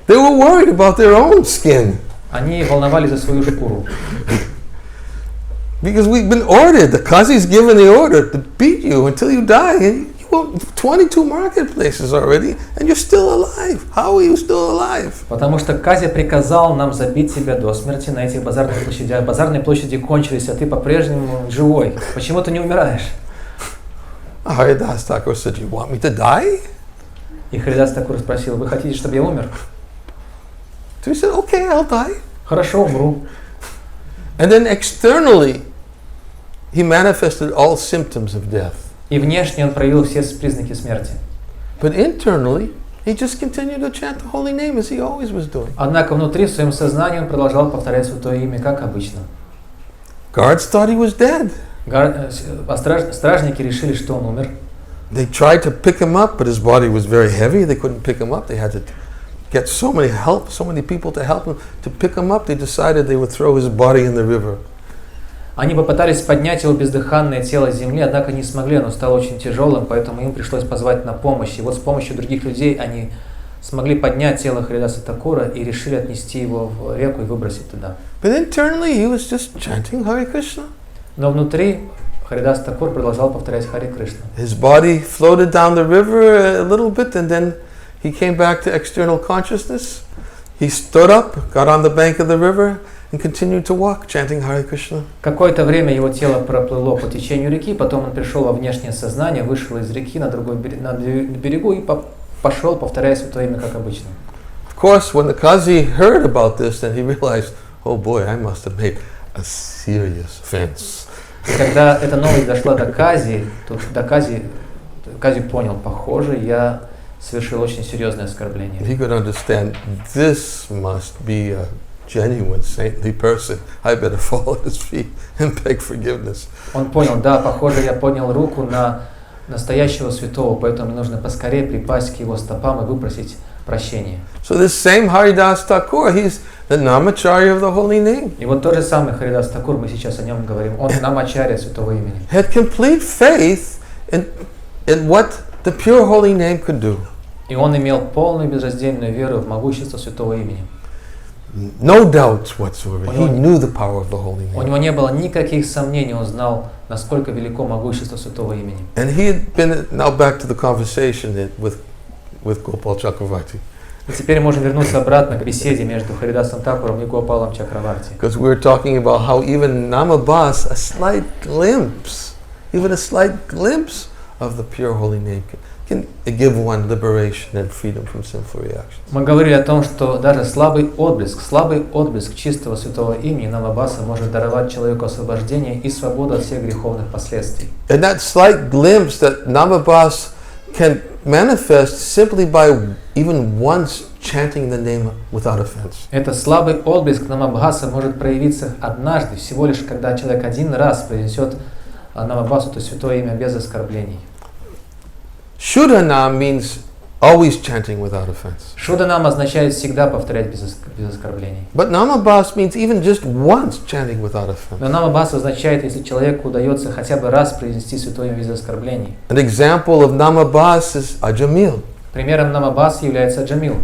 They were worried about their own skin. Они волновались за свою шкуру. Because we've been ordered, the Qazi's given the order to beat you until you die. And you won't, 22 marketplaces already, and you're still alive. How are you still alive? Потому что Кази приказал нам забить тебя до смерти на этих базарных площадях. Базарные площади кончились, а ты по-прежнему живой. Почему ты не умираешь? Haridas Thakur said, you want me to die? И Харидас Такур спросил: вы хотите, чтобы я умер? So he said, okay, I'll die. Хорошо, умру. And then externally, he manifested all symptoms of death. И внешне он проявил все признаки смерти. But internally, he just continued to chant the holy name as he always was doing. Однако внутри, в своем сознании, он продолжал повторять святое имя, как обычно. Guards thought he was dead. Стражники решили, что он умер. They tried to pick him up, but his body was very heavy. They couldn't pick him up. They had to get so many people to help him. To pick him up, they decided they would throw his body in the river. Они попытались поднять его бездыханное тело с земли, однако не смогли, оно стало очень тяжелым, поэтому им пришлось позвать на помощь. И вот с помощью других людей они смогли поднять тело Харидаса Такура и решили отнести его в реку и выбросить туда. But internally, he was just chanting Hare Krishna. Но внутри Харидас Такур продолжал повторять Харе Кришна. His body floated down the river a little bit, and then he came back to external consciousness. He stood up, got on the bank of the river, and continued to walk, chanting Hare Krishna. Какое-то время его тело проплыло по течению реки, потом он пришел во внешнее сознание, вышел из реки на другой берегу и пошел, повторяя святое имя, как обычно. Of course, when the Qazi heard about this, then he realized, oh boy, I must have made a serious offense. И когда эта новость дошла до Кази, Кази понял: похоже, я совершил очень серьезное оскорбление. He could understand this must be a genuine saintly person. I better fall at his feet and beg forgiveness. Он понял: да, похоже, я поднял руку на настоящего святого, поэтому мне нужно поскорее припасть к его стопам и выпросить прощения. So this same Haridas Thakur, he's the Namacharya of the holy name. И вот тот же самый Харидас Такур, мы сейчас о нем говорим, он намачарья святого имени. Had complete faith in what the pure holy name could do. И он имел полную безраздельную веру в могущество святого имени. No doubts whatsoever. He knew the power of the holy У name. него не было никаких сомнений, он знал, насколько велико могущество святого имени. And he had been, now back to the conversation with Gopal Chakravarti. И теперь можем вернуться обратно к беседе между Харидасом Такуром и Гопалом Чакраварти. Because we were talking about how even Namabas, a slight glimpse of the pure holy name can give one liberation and freedom from sinful reactions. Мы говорили о том, что даже слабый отблеск чистого святого имени Намабаса может даровать человеку освобождение и свободу от всех греховных последствий. And that slight glimpse that Namabhas can manifest simply by even once chanting the name without offense. Этот слабый отблеск Намабхаса может проявиться однажды, всего лишь когда человек один раз произнесет Намабхасу, то есть святое имя, без оскорблений. Shuddhanam means always chanting without offense. Шуданам означает всегда повторять без оскорблений. But Namabhas means even just once chanting without offense. Но Намабхас означает, если человеку удается хотя бы раз произнести святое имя без оскорблений. An example of Namabhas is Ajamil. Примером Намабхас является Аджамил.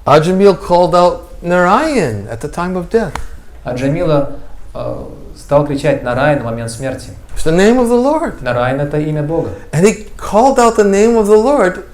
Ajamil called out Narayan at the time of death. Аджамила стал кричать Нараян в момент смерти. It's the name of the Lord. Нараян — это имя Бога. And he called out the name of the Lord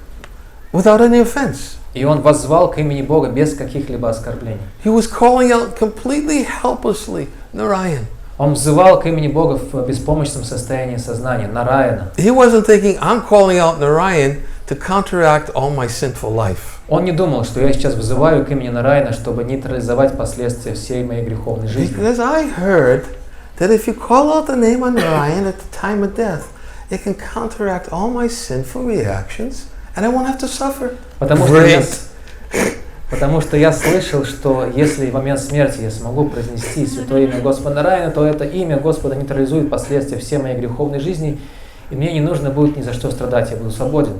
without any offense. И он воззвал к имени Бога без каких-либо оскорблений. He was calling out completely helplessly, Narayan. Он взывал к имени Бога в беспомощном состоянии сознания, Нараяна. He wasn't thinking, I'm calling out Narayan to counteract all my sinful life. Он не думал, что я сейчас вызываю к имени Нараяна, чтобы нейтрализовать последствия всей моей греховной жизни. Because I heard that if you call out the name of Narayan at the time of death, it can counteract all my sinful reactions and I won't have to suffer. Потому что я слышал, что если в момент смерти я смогу произнести святое имя Господа Нараяна, то это имя Господа нейтрализует последствия всей моей греховной жизни, и мне не нужно будет ни за что страдать, я буду свободен.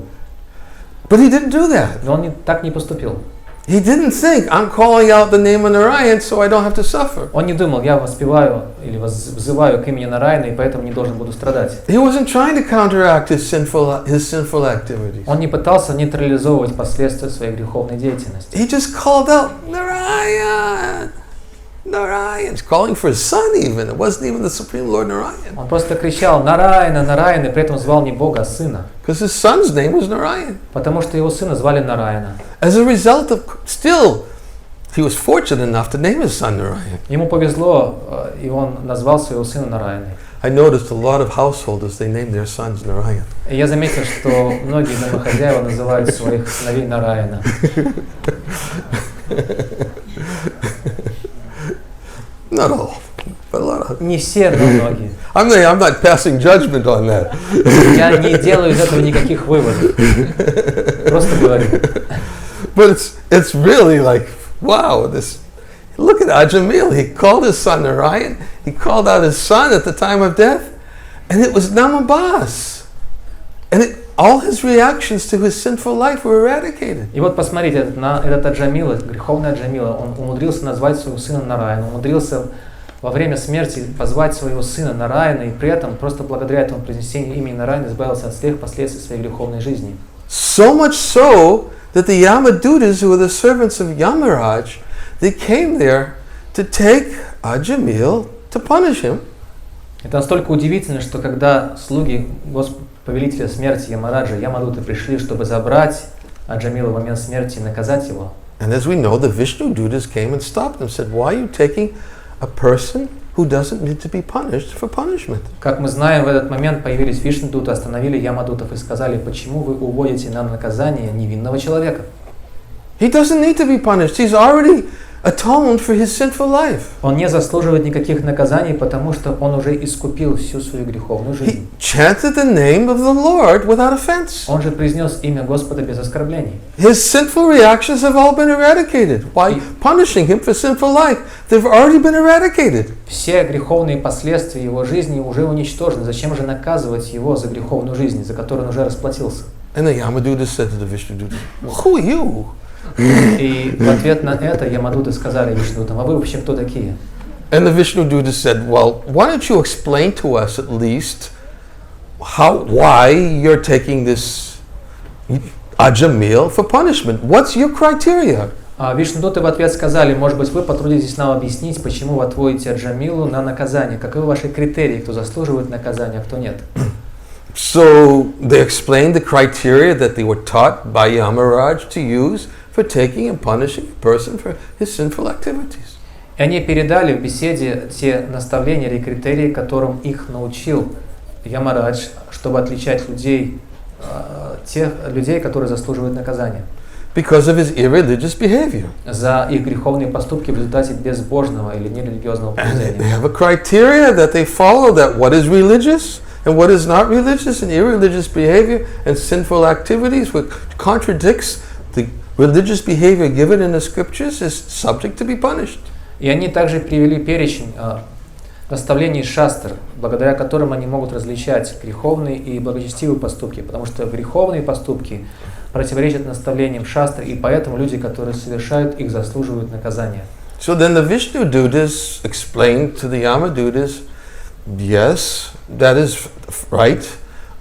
But he didn't do that. Но он так не поступил. He didn't think, I'm calling out the name of Narayan so I don't have to suffer. Он не думал, я воспеваю или взываю к имени Нараяна, и поэтому не должен буду страдать. He wasn't trying to counteract his sinful activities. Он не пытался нейтрализовывать последствия своей греховной деятельности. He just called out, Narayan! Narayan! He's calling for his son even. It wasn't even the Supreme Lord Narayan. Он просто кричал Нараяна, Нараяна, и при этом звал не Бога, а сына. Because his son's name was Narayan. Потому что его сына звали Нараяна. As a result of, still, he was fortunate enough to name his son Narayan. Ему повезло, и он назвал своего сына Нараяной. I noticed a lot of householders, they named their sons Narayan. И я заметил, что многие домохозяева называют своих сыновей Нараяна. Not all, but a lot of. Не все, но многие. I'm not passing judgment on that. Я не делаю из этого никаких выводов. Просто говорю. But it's really like, wow, this. Look at Ajamil. He called his son Narayan. He called out his son at the time of death, and it was Namabhas. And all his reactions to his sinful life were eradicated. И вот посмотрите, этот Аджамила, греховный Аджамила, он умудрился назвать своего сына Нараяна, умудрился во время смерти позвать своего сына Нараяна, и при этом просто благодаря этому произнесению имени Нараяна избавился от всех последствий своей греховной жизни. So much so that the Yamadutas, who were the servants of Yamaraj, they came there to take Ajamil to punish him. Это настолько удивительно, что когда слуги повелителя смерти Ямараджа, Ямадуты, пришли, чтобы забрать Аджамила в момент смерти и наказать его. And as we know, the Vishnu Dutas came and stopped them, said, "Why are you taking a person who doesn't need to be punished for punishment?" Как мы знаем, в этот момент появились Вишну-дуты, остановили Ямадутов и сказали, почему вы уводите на наказание невинного человека? He doesn't need to be punished. He's already atoned for his sinful life. Он не заслуживает никаких наказаний, потому что он уже искупил всю свою греховную жизнь. He chanted the name of the Lord without offense. Он же произнес имя Господа без оскорблений. His sinful reactions have all been eradicated. Why punishing him for sinful life? They've already been eradicated. Все греховные последствия его жизни уже уничтожены. Зачем же наказывать его за греховную жизнь, за которую он уже расплатился? And the Yamadutas said to the Vishnu Dutas, "Who are you?" И в ответ на это Ямадуты сказали Вишнудутам, а вы вообще кто такие? And the Vishnu Dutas said, "Well, why don't you explain to us at least why you're taking this Ajamil for punishment? What's your criteria?" А Вишнудуты в ответ сказали, может быть, вы потрудитесь нам объяснить, почему вы отводите Аджамилу на наказание, каковы ваши критерии, кто заслуживает наказания, а кто нет. So they explained the criteria that they were taught by Yamaraj to use for taking and punishing a person for his sinful activities. И они передали в беседе те наставления или критерии, которым их научил Ямарадж, чтобы отличать людей, тех людей, которые заслуживают наказания. Because of his irreligious behavior. За их греховные поступки в результате безбожного или нерелигиозного And they поведения. have a criteria that they follow, that what is religious and what is not religious, and irreligious behavior and sinful activities which contradicts the religious behavior given in the scriptures is subject to be punished. И они также привели перечень наставлений шастр, благодаря которым они могут различать греховные и благочестивые поступки, потому что греховные поступки противоречат наставлениям шастр, и поэтому люди, которые совершают их, заслуживают наказания. So then the Vishnu Dutas explained to the Yama Dutas, yes, that is right,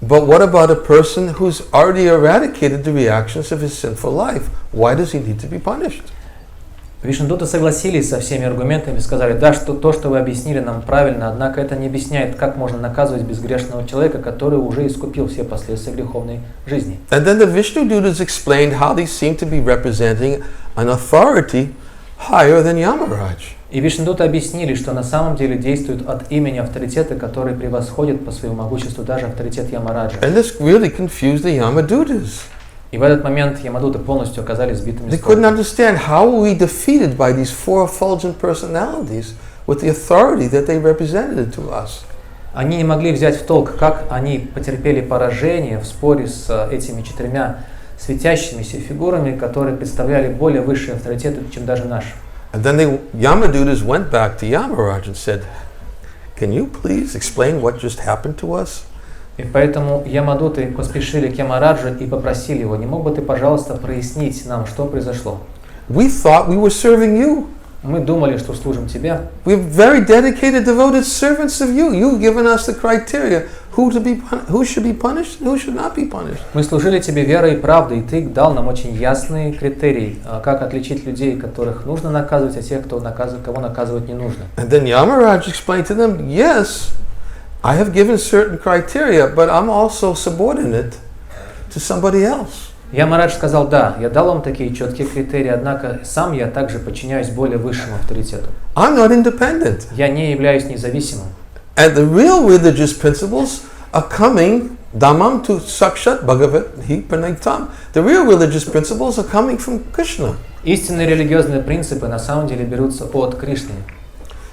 but what about a person who's already eradicated the reactions of his sinful life? Why does he need to be punished? Вишнудуты согласились со всеми аргументами и сказали, да, что то, что вы объяснили, нам правильно, однако это не объясняет, как можно наказывать безгрешного человека, который уже искупил все последствия греховной жизни. And then the Vishnu Dutas explained how they seem to be representing an authority higher than Yamaraj. И Вишнудуты объяснили, что на самом деле действуют от имени авторитета, который превосходит по своему могуществу даже авторитет Ямараджа. And this really confused the Yamadutas. И в этот момент Ямадуты полностью оказались сбитыми They с couldn't толку. understand how were we defeated by these four effulgent personalities with the authority that they represented to us. Они не могли взять в толк, как они потерпели поражение в споре с этими четырьмя светящимися фигурами, которые представляли более высшие авторитеты, чем даже наш. And then the Yamadutas went back to Yamaraj and said, "Can you please explain what just happened to us?" И поэтому Ямадуты поспешили к Ямараджу и попросили его, не мог бы ты, пожалуйста, прояснить нам, что произошло? We thought we were serving you. Мы думали, что служим тебе. We're very dedicated, devoted servants of you. You've given us the criteria who should be punished and who should not be punished. Мы служили тебе верой и правдой, и ты дал нам очень ясные критерии, как отличить людей, которых нужно наказывать, от тех, кого наказывать не нужно. And then Yamaraj explained to them, yes, I have given certain criteria, but I'm also subordinate to somebody else. Ямарадж сказал, да, я дал вам такие четкие критерии, однако сам я также подчиняюсь более высшему авторитету. I'm not independent. Я не являюсь независимым. And the real religious principles are coming, Dhammam tu sakshat bhagavati pranaitam. The real religious principles are coming from Krishna. Истинные религиозные принципы на самом деле берутся от Кришны.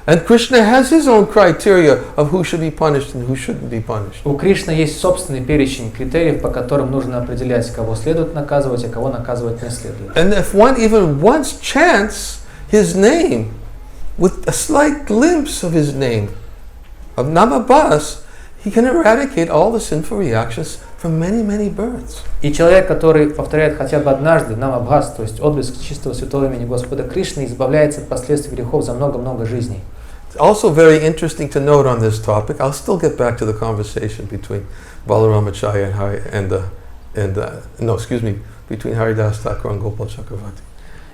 And Krishna has his own criteria of who should be punished and who shouldn't be punished. У Кришны есть собственный перечень критериев, по которым нужно определять, кого следует наказывать, а кого наказывать не следует. And if one even once chants his name with a slight glimpse of his name, of Namabhas, he can eradicate all the sinful reactions from many, many births. И человек, который повторяет хотя бы однажды Намабхас, то есть отблеск чистого святого имени Господа Кришны, избавляется от последствий грехов за много-много жизней. It's also very interesting to note on this topic. I'll still get back to the conversation between Balaramacharya between Haridas Thakur and Gopal Chakravarti.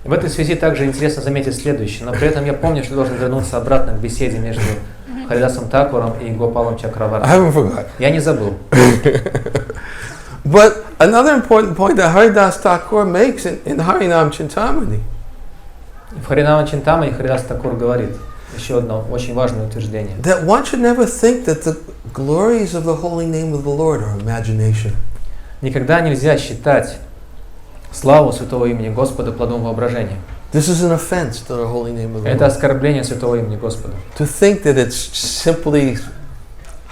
В этой связи также интересно заметить следующее, но при этом я помню, что должен вернуться обратно к беседе между Харидасом Такуром и Гопалом I Чакраварти. haven't forgot. Я не забыл. But another important point that Haridas Thakur makes in Harinam Chintamani, В Харинама Чинтамани Харидас Такур говорит еще одно очень важное утверждение. that one should never think that the glories of the holy name of the Lord are imagination. Никогда нельзя считать славу святого имени Господа плодом воображения. This is an offense to the holy name of the Это Lord. оскорбление святого имени Господа. To think that it's simply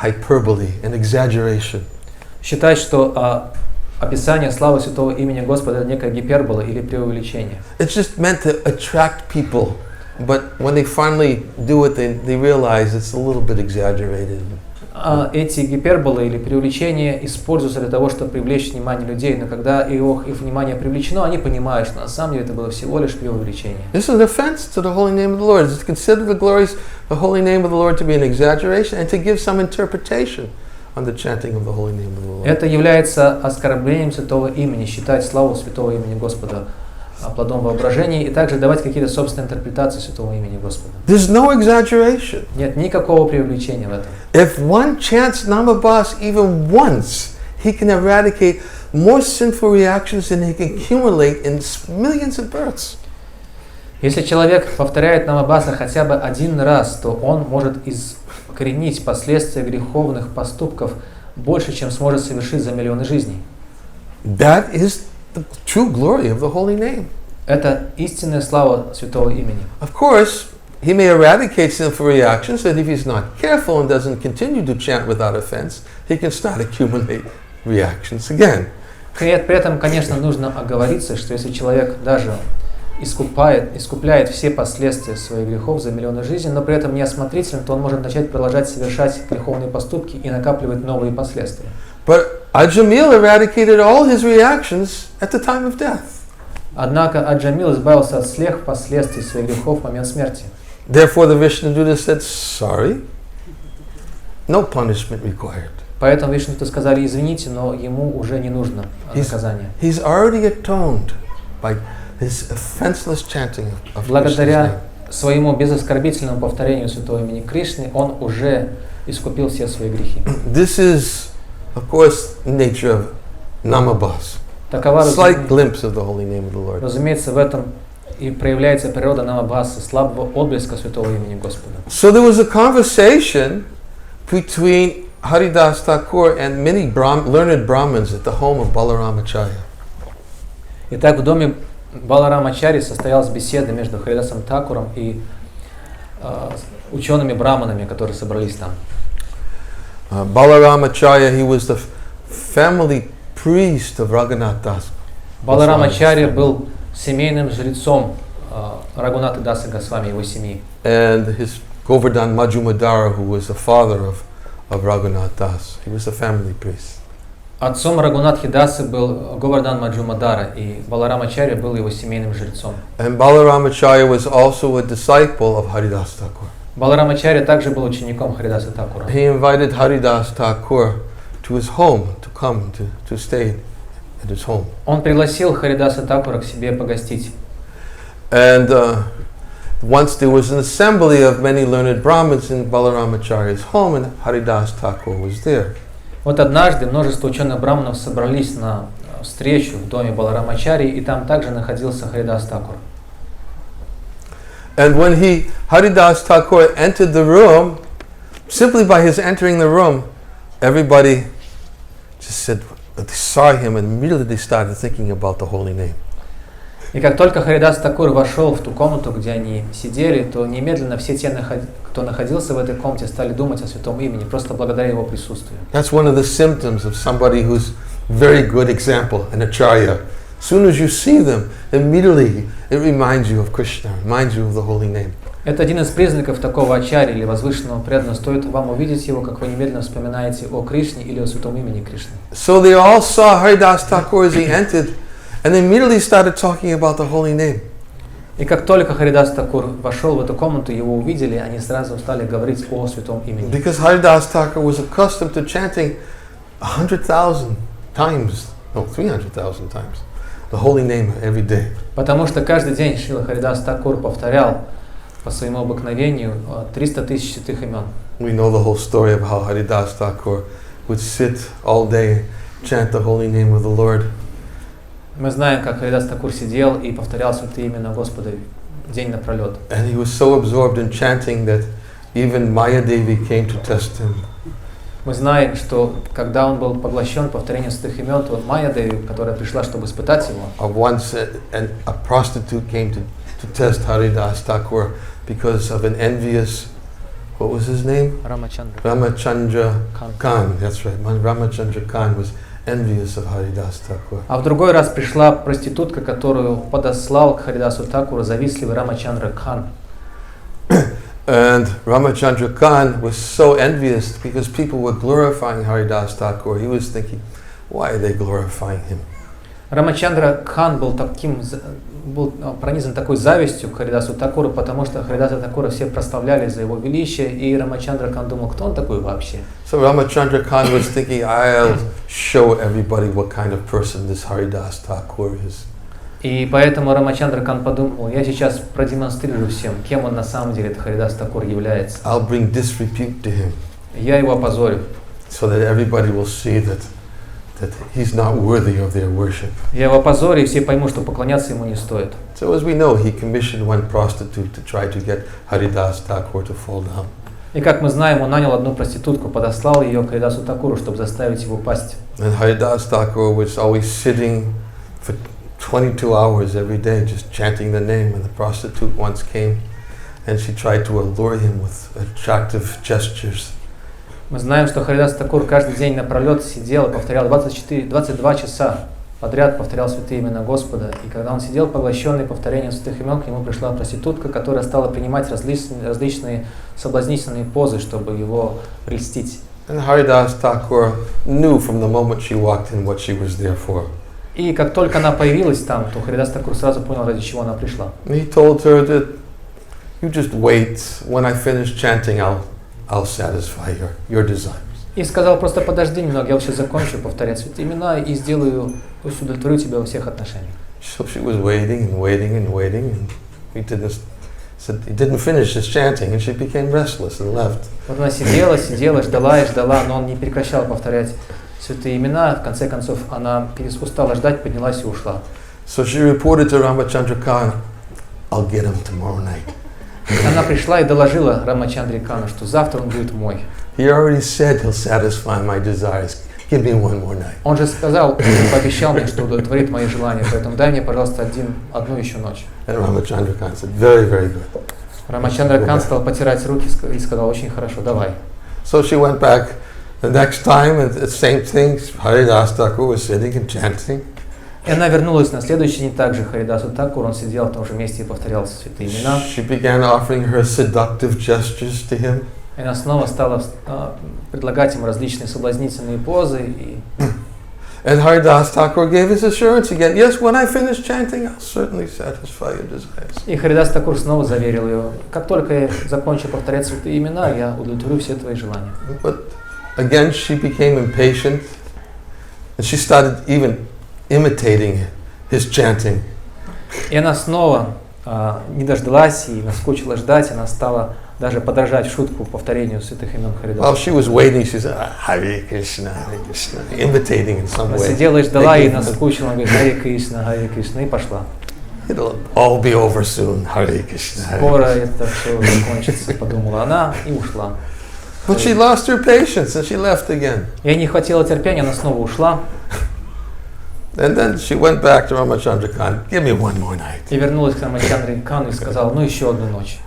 hyperbole and exaggeration. Считать, что описание славы святого имени Господа это некая гипербола или преувеличение. It's just meant to attract people, but when they finally do it, they realize it's a little bit exaggerated. Эти гиперболы или преувеличения используются для того, чтобы привлечь внимание людей, но когда их внимание привлечено, они понимают, что на самом деле это было всего лишь преувеличение. This is an offense to the holy name of the Lord. It's to consider the glories of the holy name of the Lord to be an exaggeration and to give some interpretation on the chanting of the holy name of the Lord. Это является оскорблением святого имени, считать славу святого имени Господа плодом воображения и также давать какие-то собственные интерпретации святого имени Господа. There's no exaggeration. Нет никакого преувеличения в этом. If one chants Namabhas even once, he can eradicate more sinful reactions than he can accumulate in millions of births. Если человек повторяет Намабхаса хотя бы один раз, то он может вкоренить последствия греховных поступков больше, чем сможет совершить за миллионы жизней. That is the true glory of the holy name. Это истинная слава святого имени. Of course, he may eradicate sinful reactions, and if he's not careful and doesn't continue to chant without offense, he can start accumulate reactions again. При этом, конечно, нужно оговориться, что если человек даже искупляет все последствия своих грехов за миллионы жизней, но при этом неосмотрителен, то он может начать продолжать совершать греховные поступки и накапливать новые последствия. But Ajamil eradicated all his reactions at the time of death. Однако Аджамил избавился от всех последствий своих грехов в момент смерти. Therefore, the Vishnuduta said, "Sorry, no punishment required." Поэтому Вишнудуты сказали: извините, но ему уже не нужно наказание. He's already atoned by his offenseless chanting of Krishna's Благодаря name. своему безоскорбительному повторению святого имени Кришны он уже искупил все свои грехи. This is, of course, nature of namabhas. Такова, Slight glimpse of the holy name of the Lord. разумеется, в этом и проявляется природа намабхаса, слабого отблеска святого имени Господа. So there was a conversation between Haridas Thakur and many learned Brahmins at the home of Balaramacharya. Итак, в доме Баларамачари состоялась беседа между Харидасом Такуром и учеными браманами, которые собрались там. Balaramacharya, he was the family priest of Raghunath Das. Баларамачарья был семейным жрецом Рагунаты Даса Госвами, его семьи. And his Govardhan Majumdara, who was the father of Raghunath Das. He was a family priest. Отцом Рагунатхи Дасы был Говардан Маджумадара, и Баларамачарья был его семейным жрецом. And Balaramacharya was also a disciple of Haridas Thakur. Баларамачарья также был учеником Харидаса Такура. He invited Haridas Thakur to his home to come to stay at his home. Он пригласил Харидаса Такура к себе погостить. And once there was an assembly of many learned Brahmins in Balaramacharya's home, and Haridas Thakur was there. Вот однажды множество ученых браманов собрались на встречу в доме Баларамачарьи, и там также находился Харидас Такур. And when Haridas Thakur entered the room, simply by his entering the room, everybody just said, they saw him and immediately started thinking about the holy name. И как только Харидас Такур вошел в ту комнату, где они сидели, то немедленно все те, кто находился в этой комнате, стали думать о святом имени, просто благодаря его присутствию. That's one of the symptoms of somebody who's very good example, an acharya. As soon as you see them, immediately it reminds you of Krishna, reminds you of the holy name. Это один из признаков такого ачарьи или возвышенного преданного. Стоит вам увидеть его, как вы немедленно вспоминаете о Кришне или о святом имени Кришны. So they all saw Haridas Thakur as he entered, and they immediately started talking about the holy name. И как только Харидас Такур вошел в эту комнату, его увидели, они сразу стали говорить о святом имени. Because Haridas Thakur was accustomed to chanting 100,000 times, no, 300,000 times, the holy name every day. Потому что каждый день Шрила Харидас Такур повторял по своему обыкновению 300 тысяч святых имен. We know the whole story of how Haridas Thakur would sit all day, chant the holy name of the Lord. Мы знаем, как Харидас Такур сидел и повторял святые имена Господа день напролет. And he was so absorbed in chanting that even Maya Devi came to test him. Мы знаем, что когда он был поглощен повторением святых имен, то Майя Деви, которая пришла, чтобы испытать его, Once a prostitute came to test Haridas Thakur because of an envious, what was his name? Ramachandra Khan. That's right. Ramachandra Khan was envious of Haridas Thakur. А в другой раз пришла проститутка, которую подослал к Харидасу Такуру завистливый Рамачандра Кхан. And Ramachandra Khan was so envious because people were glorifying Haridas Thakur. He was thinking, why are they glorifying him? Рамачандра Кхан был пронизан такой завистью к Харидасу Такуру, потому что Харидаса Такура все прославляли за его величие, и Рамачандра Кхан думал, кто он такой вообще? So Ramachandra Khan was thinking, I'll show everybody what kind of person this Haridas Thakur is. И поэтому Рамачандра Кхан подумал, я сейчас продемонстрирую всем, кем он на самом деле, этот Харидас Такур, является. I'll bring disrepute to him. Я его опозорю. So that everybody will see that he's not worthy of their worship. Я его опозорю, и все поймут, что поклоняться ему не стоит. So as we know, he commissioned one prostitute to try to get Haridas Thakur to fall down. И как мы знаем, он нанял одну проститутку, подослал ее к Харидасу Такуру, чтобы заставить его пасть. And Haridas Thakur was always sitting for 22 hours every day just chanting the name, and the prostitute once came and she tried to allure him with attractive gestures. Мы знаем, что Харидас Такур каждый день напролет сидел и повторял 22 часа подряд повторял святые имена Господа. И когда он сидел, поглощенный повторением святых имен, к нему пришла проститутка, которая стала принимать различные соблазнительные позы, чтобы его прельстить. And Haridas Thakur knew from the moment she walked in what she was there for. И как только она появилась там, то Харидас Такур сразу понял, ради чего она пришла. He told her that you just wait. When I finish chanting, I'll satisfy your desires. И сказал, просто подожди немного, я сейчас закончу повторять святые имена и сделаю, пусть удовлетворю тебя во всех отношениях. So she was waiting and waiting and waiting, and he didn't finish his chanting, and she became restless and left. Вот она сидела, ждала и ждала, но он не прекращал повторять святые имена. В конце концов, она устала ждать, поднялась и ушла. So she reported to Ramachandra Khan, I'll get him tomorrow night. Она пришла и доложила Рамачандре Кану, что завтра он будет мой. He already said he'll satisfy my desires. Give me one more night. Он же сказал, пообещал мне, что удовлетворит мои желания, поэтому дай мне, пожалуйста, одну еще ночь. And Ramachandra Khan said, very, very good. Рамачандра Кан стал потирать руки и сказал, очень хорошо, давай. So she went back the next time, and the same thing. Haridas Thakur was sitting and chanting. И она вернулась на следующий день также Харидасу Такур, он сидел в том же месте и повторял святые имена. She began offering her seductive gestures to him. И она снова стала предлагать ему различные соблазнительные позы. And Haridas Thakur gave his assurance again. Yes, when I finish chanting, I'll certainly satisfy your desires. И Харидас Такур снова заверил ее, как только я закончу повторять святые имена, я удовлетворю все твои желания. But again, she became impatient, and she started even imitating his chanting. И она снова не дождалась и наскучила ждать, она стала даже подражать в шутку повторению святых имен Харидаса. While she was waiting, she said, Hare Krishna, imitating in some Она way. сидела и ждала, и наскучила, она говорит, Харе Кришна, и пошла. It'll all be over soon, Hare Krishna. Скоро это все закончится, подумала она, и ушла. But she lost her patience and she left again. Ей не хватило терпения, она снова ушла. And then she went back to Ramachandra Khan, give me one more night. И вернулась к Рамачандре Кану и сказала, ну еще одну ночь.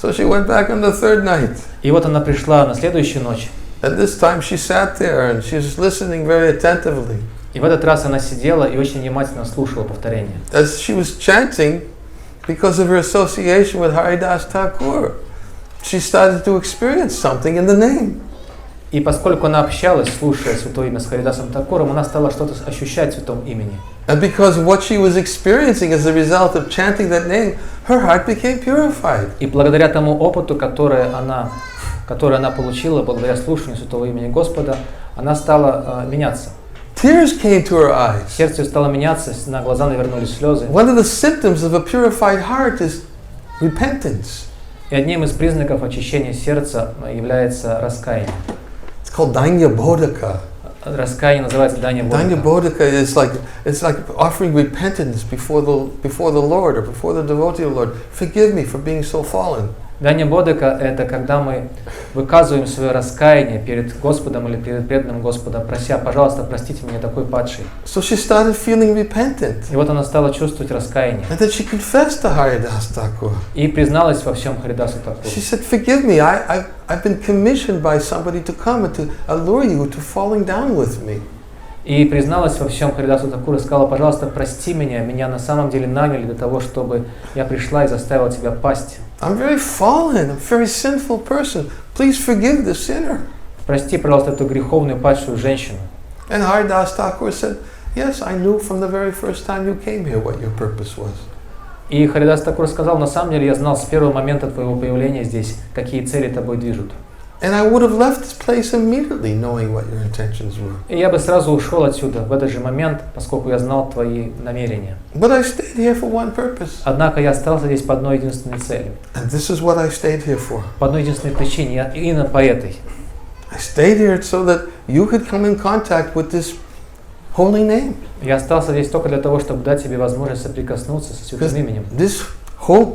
So she went back on the third night. И вот она пришла на следующую ночь. And this time she sat there and she was listening very attentively. И в этот раз она сидела и очень внимательно слушала повторение. As she was chanting, because of her association with Haridas Thakur, she started to experience something in the name. И поскольку она общалась, слушая святое имя с Харидасом Такуром, она стала что-то ощущать в святом имени. And because what she was experiencing as a result of chanting that name, her heart became purified. И благодаря тому опыту, который она получила, благодаря слушанию святого имени Господа, она стала меняться. Tears came to her eyes. Сердце ее стало меняться, на глаза навернулись слезы. One of the symptoms of a purified heart is repentance. И одним из признаков очищения сердца является раскаяние. It's called Danya Bodhaka. Раскаяние называется Дanya Danya Bodhaka. Bodhaka is like offering repentance before the Lord or before the devotee of the Lord. Forgive me for being so fallen. Дanya Bodhaka – это когда мы выказываем свое раскаяние перед Господом или перед преданным Господом, прося, пожалуйста, простите меня такой падший. So she started feeling repentant. И вот она стала чувствовать раскаяние. And then she confessed to Haridas Thakur. И призналась во всем Харидасу Такуру. She said, forgive me, I've been commissioned by somebody to come and to allure you to falling down with me. И призналась во всем Харидасу Такуру и сказала, пожалуйста, прости меня на самом деле наняли для того, чтобы я пришла и заставила тебя пасть. I'm very fallen, I'm a very sinful person. Please forgive the sinner. Прости, пожалуйста, эту греховную падшую женщину. And Haridas Thakur said, yes, I knew from the very first time you came here what your purpose was. И Харидас Такур сказал, на самом деле я знал с первого момента твоего появления здесь, какие цели тобой движут. And I would have left this place immediately, knowing what your intentions were. И я бы сразу ушел отсюда в этот же момент, поскольку я знал твои намерения. But I stayed here for one purpose. Однако я остался здесь по одной единственной цели. And this is what I stayed here for. По одной единственной причине, именно по этой. I stayed here so that you could come in contact with this holy name. Я остался здесь только для того, чтобы дать тебе возможность соприкоснуться со святым именем. This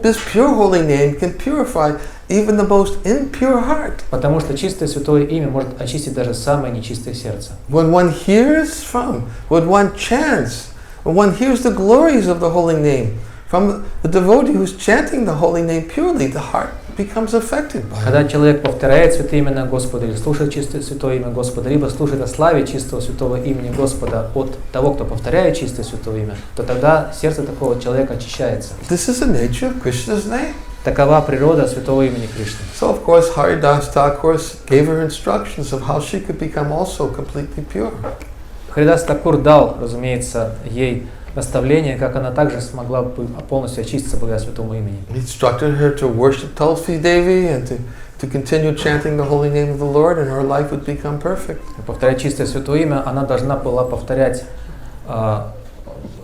this pure holy name can purify even the most impure heart. Потому что чистое святое имя может очистить даже самое нечистое сердце. When one hears from, when one chants, when one hears the glories of the holy name from the devotee who's chanting the holy name purely, the heart becomes affected by it. Когда человек повторяет святое имя Господа или слушает чистое святое имя Господа, либо слушает о славе чистого святого имени Господа от того, кто повторяет чистое святое имя, то тогда сердце такого человека очищается. This is the nature of Krishna's name. Такова природа святого имени Кришны. So of course Haridas Thakur gave her instructions of how she could become also completely pure. Харидас Такур дал, разумеется, ей наставление, как она также смогла бы полностью очиститься благодаря святому имени. He instructed her to worship Tulsi Devi and to continue chanting the holy name of the Lord, and her life would become perfect. Повторять чистое святое имя, она должна была повторять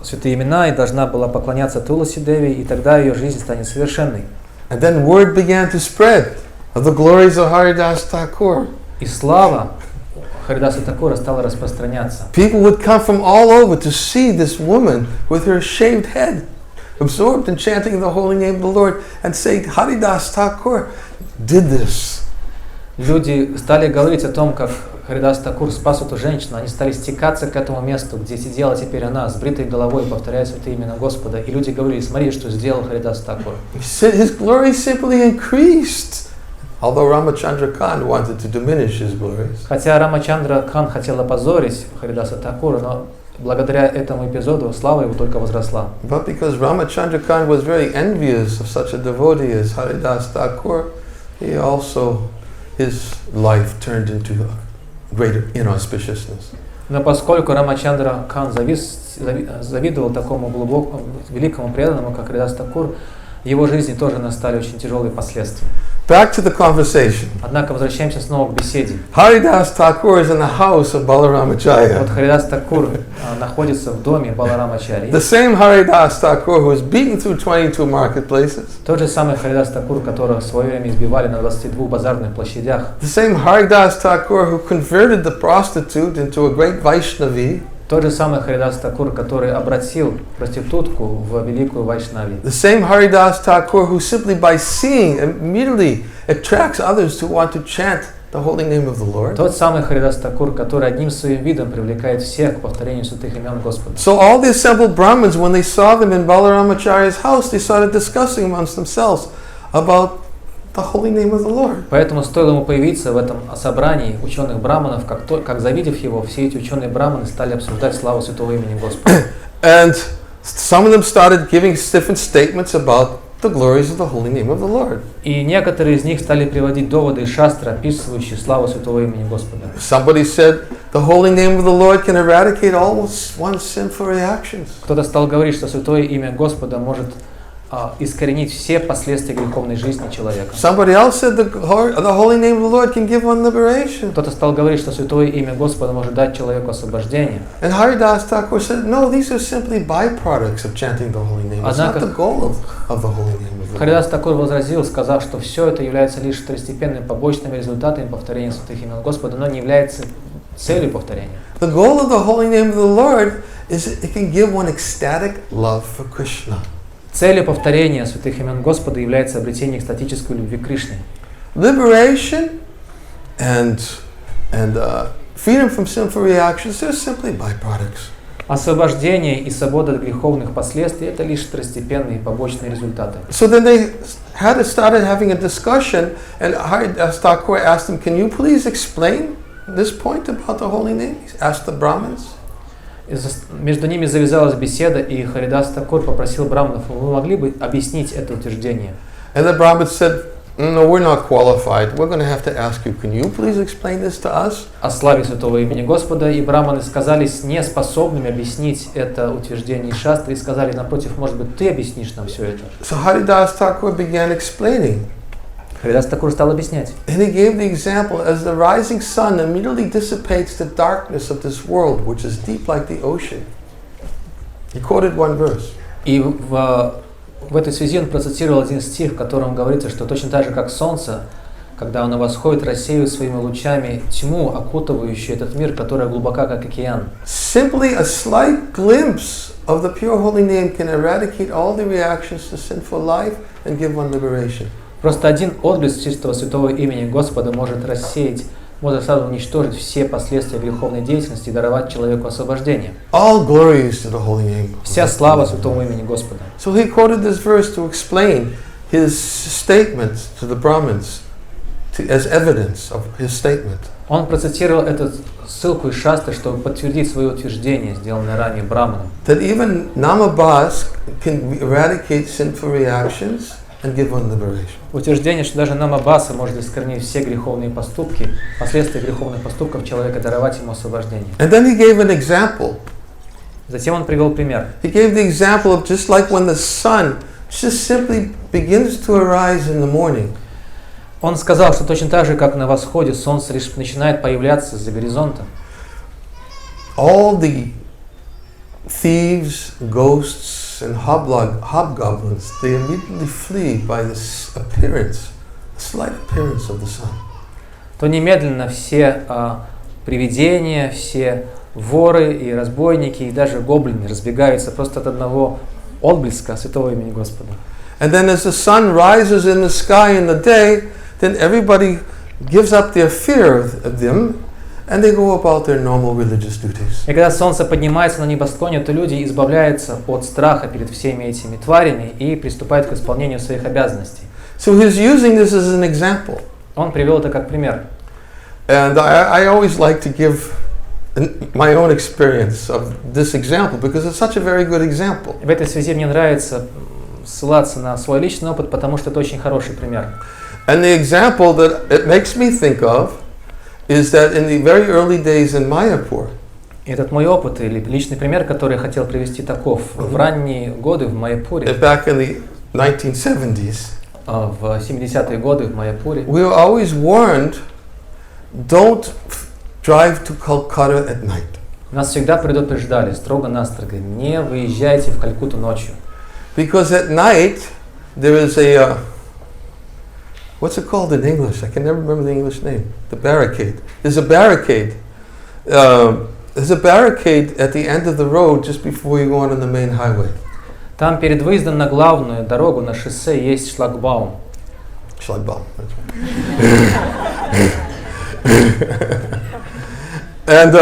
святые имена и должна была поклоняться Туласи Деви, и тогда ее жизнь станет совершенной. And then word began to spread of the glories of Haridas Thakur. И слава Харидаса Такура стала распространяться. People would come from all over to see this woman with her shaved head, absorbed in chanting the holy name of the Lord, and say, Haridas Thakur did this. Люди стали говорить о том, как Харидас Такур спас эту женщину. Они стали стекаться к этому месту, где сидела теперь она, с бритой головой, повторяя святые имена Господа. И люди говорили: смотри, что сделал Харидас Такур. His glory simply increased. Although Ramachandra Khan wanted to diminish his glories. Хотя Рамачандра Кхан хотел опозорить Харидаса Такура, но благодаря этому эпизоду слава его только возросла. But because Ramachandra Khan was very envious of such a devotee as Haridas Thakur, he also, his life turned into greater inauspiciousness. Но поскольку Рамачандра Кхан завидовал такому глубокому, великому преданному, как Харидас Такур, в его жизни тоже настали очень тяжелые последствия. Back to the conversation. Однако возвращаемся снова к беседе. Haridas Thakur is in the house of Balaramacharya. Вот Харидас Такур находится в доме Баларамачарьи. The same Haridas Thakur who was beaten through 22 marketplaces. Тот же самый Харидас Такур, которого в свое время избивали на 22 базарных площадях. The same Haridas Thakur who converted the prostitute into a great Vaishnavi. Тот же самый Харидас Такур, который обратил проститутку в великую Вайшнави. The same Haridas Thakur who simply by seeing immediately attracts others to want to chant the holy name of the Lord. Тот самый Харидас Такур, который одним своим видом привлекает всех к повторению святых имен Господа. So all the assembled Brahmins, when they saw them in Balaramacharya's house, they started discussing amongst themselves about the holy name of the Lord. Поэтому стоило ему появиться в этом собрании ученых браманов, как завидев его, все эти ученые браманы стали обсуждать славу святого имени Господа. And some of them started giving different statements about the glories of the holy name of the Lord. И некоторые из них стали приводить доводы из шастры, описывающие славу святого имени Господа. Somebody said the holy name of the Lord can eradicate all one's sinful reactions. Кто-то стал говорить, что святое имя Господа может искоренить все последствия греховной жизни человека. Somebody else said the holy name of the Lord can give one liberation. Кто-то стал говорить, что святое имя Господа может дать человеку освобождение. And Haridas Thakur said, no, these are simply byproducts of chanting the holy name. It's not the goal of the holy name of the Lord. Харидас Такур возразил, сказав, что все это является лишь второстепенными побочными результатами повторения святых имен Господа, но не является целью повторения. The goal of the holy name of the Lord is it can give one ecstatic love for Krishna. Целью повторения святых имен Господа является обретение экстатической любви к Кришне. Liberation and freedom from sinful reactions, they're simply byproducts. Освобождение и свобода от греховных последствий – это лишь второстепенные побочные результаты. So then they started having a discussion, and Haridas Thakur asked them, "Can you please explain this point about the holy name?" He asked the Brahmins. Между ними завязалась беседа, и Харидас Такур попросил браманов: вы могли бы объяснить это утверждение? And the Brahmins said, "No, we're not qualified. We're going to have to ask you. Can you please explain this to us?" О славе святого имени Господа, и браманы сказались неспособными объяснить это утверждение из шастры, и сказали: напротив, может быть, ты объяснишь нам все это. So Haridas Thakur began explaining. Харидас Такур стал объяснять. And he gave the example, as the rising sun immediately dissipates the darkness of this world, which is deep like the ocean. He quoted one verse. И в этой связи он процитировал один стих, в котором говорится, что точно так же, как солнце, когда оно восходит, рассеивает своими лучами тьму, окутывающую этот мир, которая глубока, как океан. simply a slight glimpse of the pure holy name can eradicate all the reactions to sinful life and give one liberation. Просто один отблеск чистого святого имени Господа может рассеять, может сразу уничтожить все последствия греховной деятельности и даровать человеку освобождение. All glory is to the holy name. Вся слава святому имени Господа. So he quoted this verse to explain his statements to the Brahmins as evidence of his statement. Он процитировал эту ссылку из Шастры, чтобы подтвердить свое утверждение, сделанное ранее Браманом. That even namabhas can eradicate sinful reactions and give one liberation. Утверждение, что даже намабаса может искоренить все греховные поступки, последствия греховных поступков человека, даровать ему освобождение. And then he gave an example. Затем он привел пример. He gave the example of just like when the sun just simply begins to arise in the morning. Он сказал, что точно так же, как на восходе солнце лишь начинает появляться за горизонта. All the thieves, ghosts, and hobgoblins, they immediately flee by this appearance, a slight appearance of the sun. То немедленно все привидения, все воры и разбойники, и даже гоблины разбегаются просто от одного отблеска святого имени Господа. And then as the sun rises in the sky in the day, then everybody gives up their fear of them, and they go about their normal religious duties. И когда солнце поднимается на небосклоне, то люди избавляются от страха перед всеми этими тварями и приступают к исполнению своих обязанностей. So he's using this as an example. Он привел это как пример. And I always like to give my own experience of this example because it's such a very good example. В этой связи мне нравится ссылаться на свой личный опыт, потому что это очень хороший пример. And the example that it makes me think of is that in the very early days in Mayapur, Этот мой опыт или личный пример, который я хотел привести, таков. В ранние годы в Майяпуре, back in the 1970s, в 70-е годы в Майяпуре, we were always warned, don't drive to Calcutta at night. нас всегда предупреждали строго-настрого: не выезжайте в Калькутту ночью. Because at night there is a what's it called in English? I can never remember the English name. The barricade. There's a barricade. There's a barricade at the end of the road just before you go on the main highway. Там перед выездом на главную дорогу, на шоссе, есть шлагбаум. Schlagbaum. And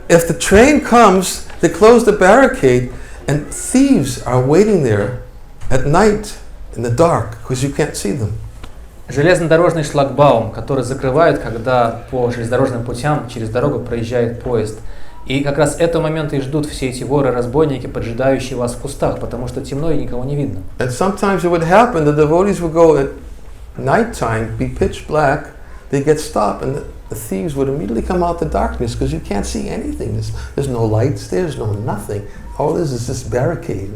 if the train comes, they close the barricade, and thieves are waiting there at night in the dark because you can't see them. Железнодорожный шлагбаум, который закрывают, когда по железнодорожным путям через дорогу проезжает поезд. И как раз этого момента и ждут все эти воры-разбойники, поджидающие вас в кустах, потому что темно и никого не видно. And sometimes it would happen, the devotees would go at nighttime, be pitch black, they'd get stopped, and the thieves would immediately come out the darkness because you can't see anything. There's no lights, there's no nothing. All this is this barricade.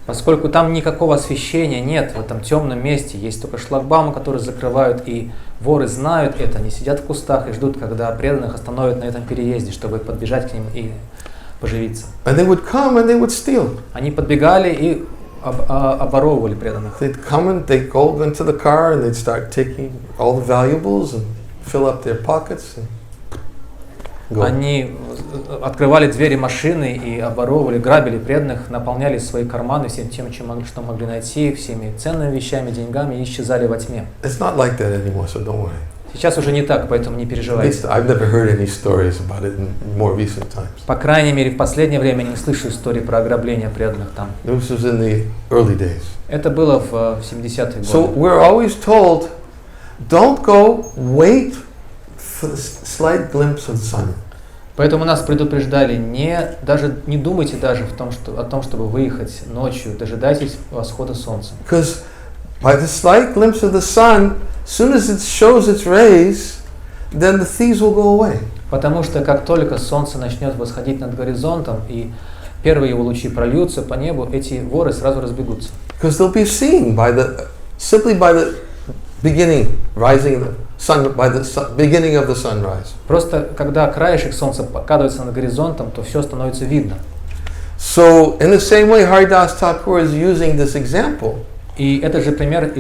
Поскольку там никакого освещения нет, в этом темном месте есть только шлагбаумы, которые закрывают, и воры знают это, они сидят в кустах и ждут, когда преданных остановят на этом переезде, чтобы подбежать к ним и поживиться. And they would come and they would steal. Они подбегали и обворовывали преданных. They'd come and they'd go into the car and they'd start taking all the valuables and fill up their pockets and go. Они открывали двери машины и обворовывали, грабили преданных, наполняли свои карманы всем тем, что могли найти, всеми ценными вещами, деньгами, и исчезали во тьме. It's not like that anymore, so don't worry. Сейчас уже не так, поэтому не переживайте. I've never heard any stories about it in more recent times. По крайней мере, в последнее время не слышу истории про ограбление преданных там. This was in the early days. Это было в 70-е So годы. we're always told, don't go, wait for the slight glimpse of the sun. Поэтому нас предупреждали, даже не думайте даже о том, чтобы выехать ночью, дожидайтесь восхода солнца. Because by the slight glimpse of the sun, as soon as it shows its rays, then the thieves will go away. Потому что как только солнце начнет восходить над горизонтом и первые его лучи прольются по небу, эти воры сразу разбегутся. Because they'll be seen simply by the beginning, rising of the sun, by the beginning of the sunrise. Просто когда краешек солнца показывается над горизонтом, то все становится видно. So in the same way, Haridas Thakur is using this example. И этот же пример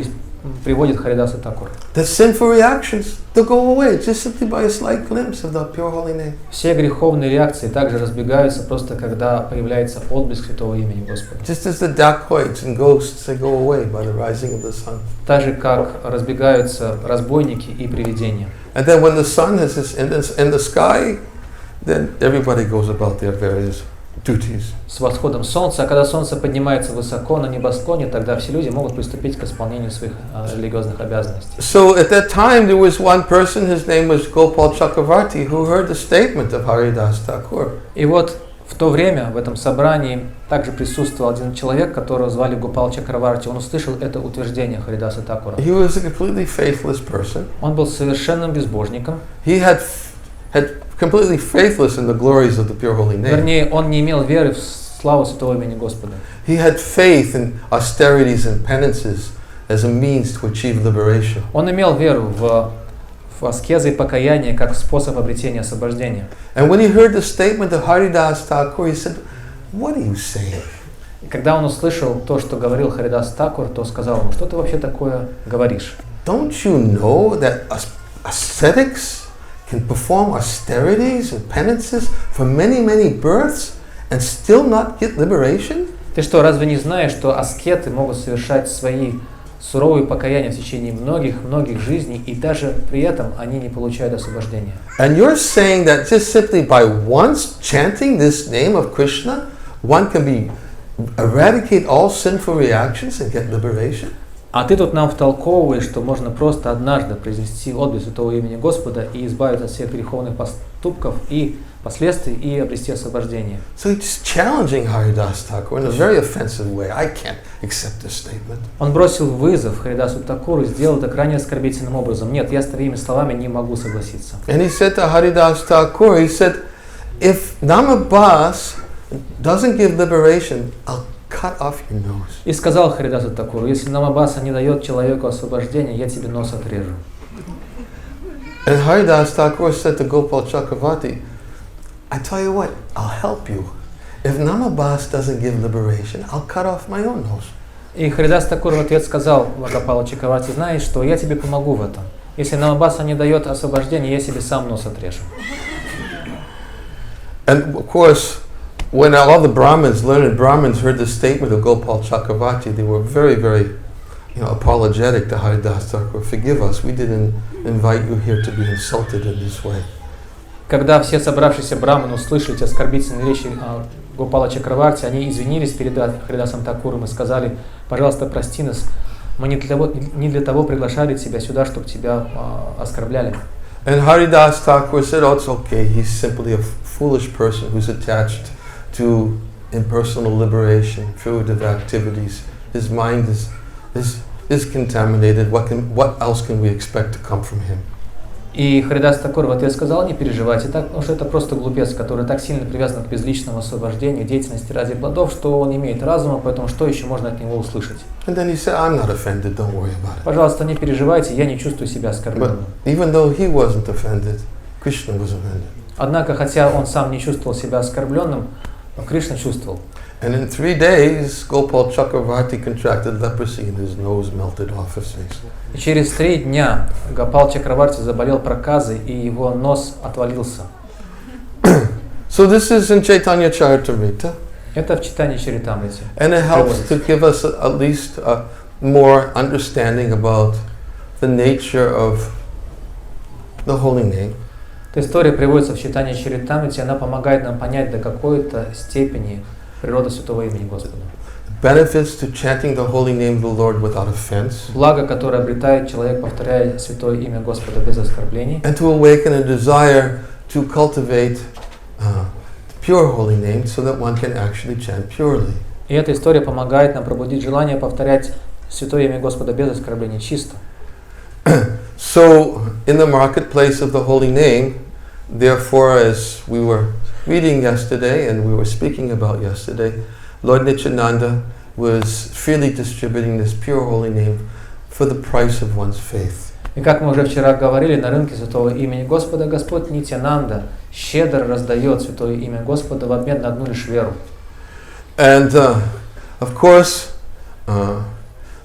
приводит Харидаса Такур. The sinful reactions, they'll go away just simply by a slight glimpse of the pure holy name. Все греховные реакции также разбегаются просто когда появляется отблеск святого имени Господа. Just as the dacoits and ghosts, they go away by the rising of the sun. Так же как разбегаются разбойники и привидения. And then when the sun is in the sky, then everybody goes about their various duties. С восходом солнца, а когда солнце поднимается высоко на небосклоне, тогда все люди могут приступить к исполнению своих религиозных обязанностей. So at that time there was one person, his name was Gopal Chakravarti, who heard the statement of Haridas Thakur. И вот в то время в этом собрании также присутствовал один человек, которого звали Гопал Чакраварти. Он услышал это утверждение Харидаса Такура. He was a completely faithless person. Он был совершенным безбожником. He had completely faithless in the glories of the pure holy name. Вернее, он не имел веры в славу святого имени Господа. He had faith in austerities and penances as a means to achieve liberation. Он имел веру в аскезы и покаяние как способ обретения освобождения. And when he heard the statement of Haridas Thakur, he said, "What are you saying?" И когда он услышал то, что говорил Харидас Такур, то сказал ему: что ты вообще такое говоришь? Don't you know that ascetics can perform austerities and penances for many births and still not get liberation? Ты что, разве не знаешь, что аскеты могут совершать свои суровые покаяния в течение многих жизней, и даже при этом они не получают освобождения? And you're saying that just simply by once chanting this name of Krishna, one can eradicate all sinful reactions and get liberation? А ты тут нам втолковываешь, что можно просто однажды произнести отблеск святого имени Господа и избавиться от всех греховных поступков и последствий и обрести освобождение. So he's challenging Haridas Thakur in a very offensive way. I can't accept this statement. Он бросил вызов Харидасу Такуру и сделал это крайне оскорбительным образом. Нет, я с твоими словами не могу согласиться. And he said to Haridas Thakur, he said, if Namabhas doesn't give liberation, I'll cut off your nose. И сказал Харидасу Такуру: если Намабаса не дает человеку освобождения, я тебе нос отрежу. And Haridas Thakur said to Gopal Chakravarti, I tell you what, I'll help you. If Namabhas doesn't give liberation, I'll cut off my own nose. И Харидас Такур в ответ сказал Гопалу Чакраварти: знаешь что, я тебе помогу в этом. Если Намабаса не дает освобождения, я себе сам нос отрежу. And of course, when all the Brahmins, learned Brahmins, heard the statement of Gopal Chakravarti, they were very, apologetic to Haridas Thakur. Forgive us, we didn't invite you here to be insulted in this way. Когда все собравшиеся браманы услышали оскорбительные речи Гопала Чакраварти, они извинились перед Харидасом Такуром и сказали: пожалуйста, прости нас, мы не для того приглашали тебя сюда, чтобы тебя оскорбляли. And Haridas Thakur said, oh, it's okay, he's simply a foolish person who's attached to impersonal liberation, fruitive activities. His mind is contaminated. What else can we expect to come from him? И Харидас Такур в ответ сказал: не переживайте, потому что это просто глупец, который так сильно привязан к безличному освобождению, деятельности ради плодов, что он не имеет разума, поэтому что еще можно от него услышать? And then he said, I'm not offended, don't worry about it. Пожалуйста, не переживайте, я не чувствую себя оскорбленным. Even though he wasn't offended, Krishna was offended. Однако, хотя он сам не чувствовал себя оскорбленным, Кришна чувствовал. And in 3 days, Gopal Chakravarti contracted leprosy and his nose melted off his face. И через 3 дня Гопал Чакраварти заболел проказой, и его нос отвалился. So this is in Chaitanya Charitamrita. Это в читании Чаритамрити. And it helps to give us at least more understanding about the nature of the holy name. Эта история приводится в читании Чаритамрити, она помогает нам понять до какой-то степени природу святого имени Господа. Benefits to chanting the holy name of the Lord without offense. Благо, которое обретает человек, повторяя святое имя Господа без оскорблений. And to awaken a desire to cultivate the pure holy name so that one can actually chant purely. И эта история помогает нам пробудить желание повторять святое имя Господа без оскорблений чисто. So, in the marketplace of the holy name, therefore, as we were reading yesterday and we were speaking about yesterday, Lord Nityananda was freely distributing this pure holy name for the price of one's faith. И как мы уже вчера говорили, на рынке святого имени Господа Господь Нитянанда щедро раздает святое имя Господа в обмен на одну лишь веру. And of course,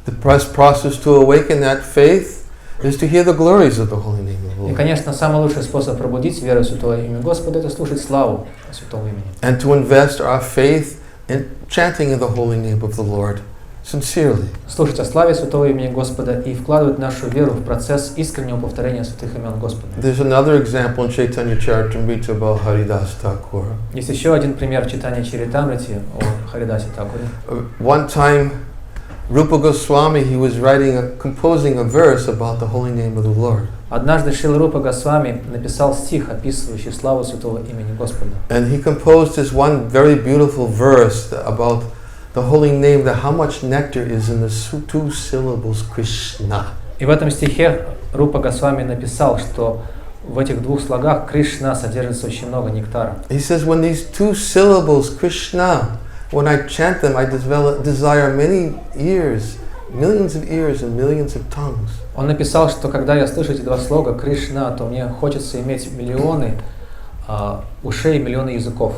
The process to awaken that faith is to hear the glories of the holy name of the Lord. И, конечно, самый лучший способ пробудить веру в Святое Имя Господа – это слушать славу Святого Имени. And to invest our faith in chanting in the holy name of the Lord sincerely. Слушать о славе Святого Имени Господа и вкладывать нашу веру в процесс искреннего повторения святых имен Господа. There's another example in Chaitanya Charitamrita about Haridas Thakur. Есть еще один пример в читании Чаритамрити о Харидасе Такуре. One time, Rupa Goswami, he was composing a verse about the holy name of the Lord. Однажды Шрила Рупа Госвами написал стих, описывающий славу Святого Имени Господа. And he composed this one very beautiful verse about the holy name, that how much nectar is in the two syllables Krishna. И в этом стихе Рупа Госвами написал, что в этих двух слогах Кришна содержится очень много нектара. He says, when these two syllables Krishna, when I chant them, I desire many ears, millions of ears and millions of tongues. Он написал, что когда я слышу эти два слога Кришна, то мне хочется иметь миллионы ушей, миллионы языков.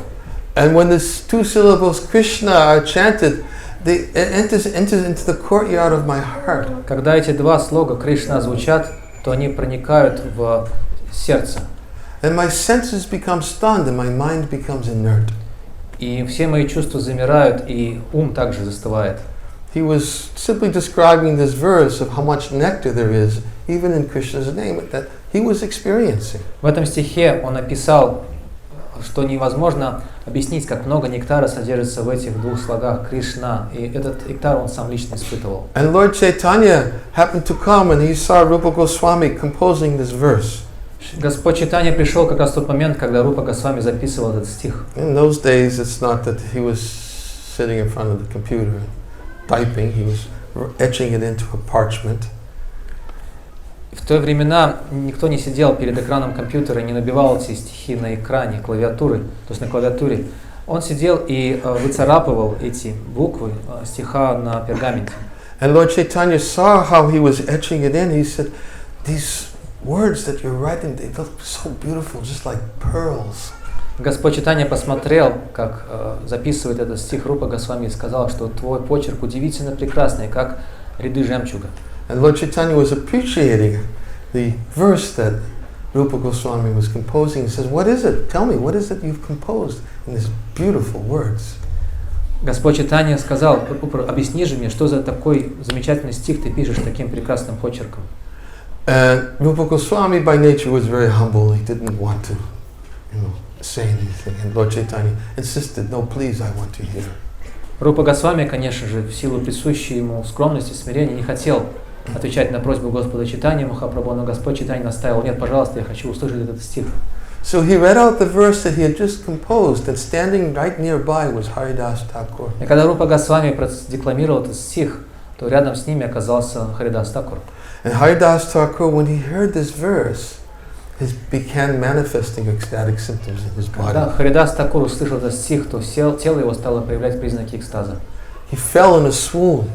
And when these two syllables Krishna are chanted, it enters into the courtyard of my heart. Когда эти два слога Кришна звучат, то они проникают в сердце. And my senses become stunned and my mind becomes inert. И все мои чувства замирают, и ум также застывает. He was simply describing this verse of how much nectar there is, even in Krishna's name, that he was experiencing. В этом стихе он описал, что невозможно объяснить, как много нектара содержится в этих двух слогах Кришна, и этот нектар он сам лично испытывал. And Lord Chaitanya happened to come and he saw Rupa Goswami composing this verse. Господь Чайтанья пришел как раз в тот момент, когда Рупа Госвами записывал этот стих. In those days, it's not that he was sitting in front of the computer typing, he was etching it into a parchment. В те времена никто не сидел перед экраном компьютера и не набивал эти стихи на экране клавиатуры, то есть на клавиатуре. Он сидел и выцарапывал эти буквы стиха на пергаменте. And Lord Chaitanya saw how he was etching it in. He said, these words that you're writing, they look so beautiful, just like pearls. Господь Чайтанья посмотрел, как записывает этот стих Рупа Госвами, и сказал, что твой почерк удивительно прекрасный, как ряды жемчуга. And Lord Chaitanya was appreciating the verse that Rupa Goswami was composing. He says, what is it? Tell me, what is it you've composed in these beautiful words? Господь Чайтанья сказал, объясни же мне, что за такой замечательный стих ты пишешь таким прекрасным почерком. And Rupa Goswami by nature was very humble. He didn't want to, say anything. And Lord Chaitanya insisted, no, please, I want to hear. Рупа Госвами, конечно же, в силу присущей ему скромности, смирения, не хотел отвечать на просьбу Господа Чайтаньи Махапрабху, но Господь Чайтанья настаивал, нет, пожалуйста, я хочу услышать этот стих. So he read out the verse that he had just composed, and standing right nearby was Haridas Thakur. И когда Рупа Госвами продекламировал этот стих, то рядом с ними оказался Харидас Такур. And Haridas Thakur, when he heard this verse, he began manifesting ecstatic symptoms in his body. Когда Харидас Такур услышал этот стих, то тело его стало проявлять признаки экстаза. He fell in a swoon.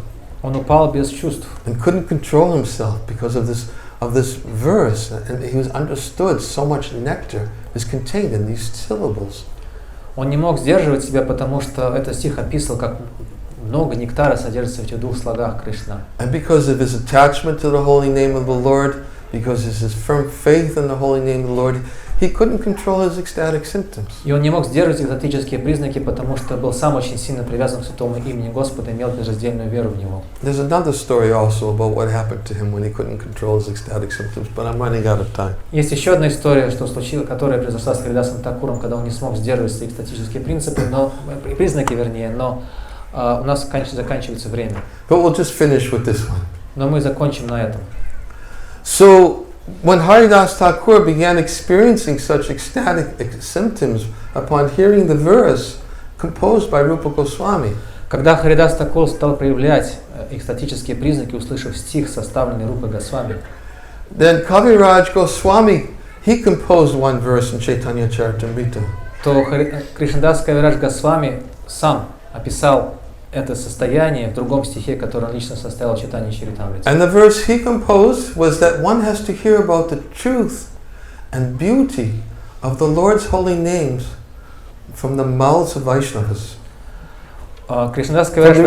Он упал без чувств. And couldn't control himself because of this verse, and he was understood so much nectar is contained in these syllables. Он не мог сдерживать себя, потому что этот стих описывал, как много нектара содержится в этих двух слогах Кришна. And because of his attachment to the holy name of the Lord, because of his firm faith in the holy name of the Lord, he couldn't control his ecstatic symptoms. И он не мог сдерживать экстатические признаки, потому что был сам очень сильно привязан к святому имени Господа, имел безраздельную веру в него. There's another story also about what happened to him when he couldn't control his ecstatic symptoms, but I'm running out of time. Есть еще одна история, которая произошла с Харидасом Такуром, когда он не смог сдерживать свои экстатические признаки, но у нас заканчивается время. But we'll just finish with this one. Но мы закончим на этом. So, when Haridas Thakur began experiencing such ecstatic symptoms upon hearing the verse composed by Rupa Goswami, когда Харидас Такур стал проявлять экстатические признаки, услышав стих, составленный Рупой Госвами, then Kaviraj Goswami, he composed one verse in Chaitanya Charitamrita. то Кришнадас Кавирадж Госвами сам описал это состояние в другом стихе, который он лично составил в Чайтанья Чаритамрите. And the verse he composed was that one has to hear about the truth and beauty of the Lord's holy names from the mouths of Vaishnavas. Кришнадас Кавирадж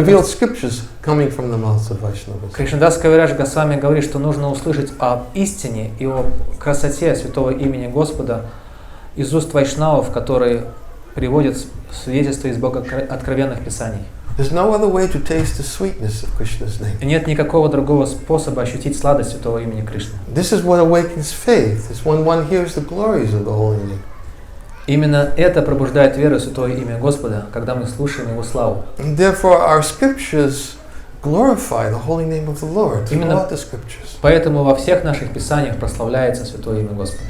Госвами говорит, что нужно услышать об истине и о красоте святого имени Господа из уст вайшнавов, которые приводят свидетельства из богооткровенных писаний. И нет никакого другого способа ощутить сладость святого имени Кришны. Именно это пробуждает веру в святое имя Господа, когда мы слушаем Его славу. Именно поэтому во всех наших писаниях прославляется святое имя Господа.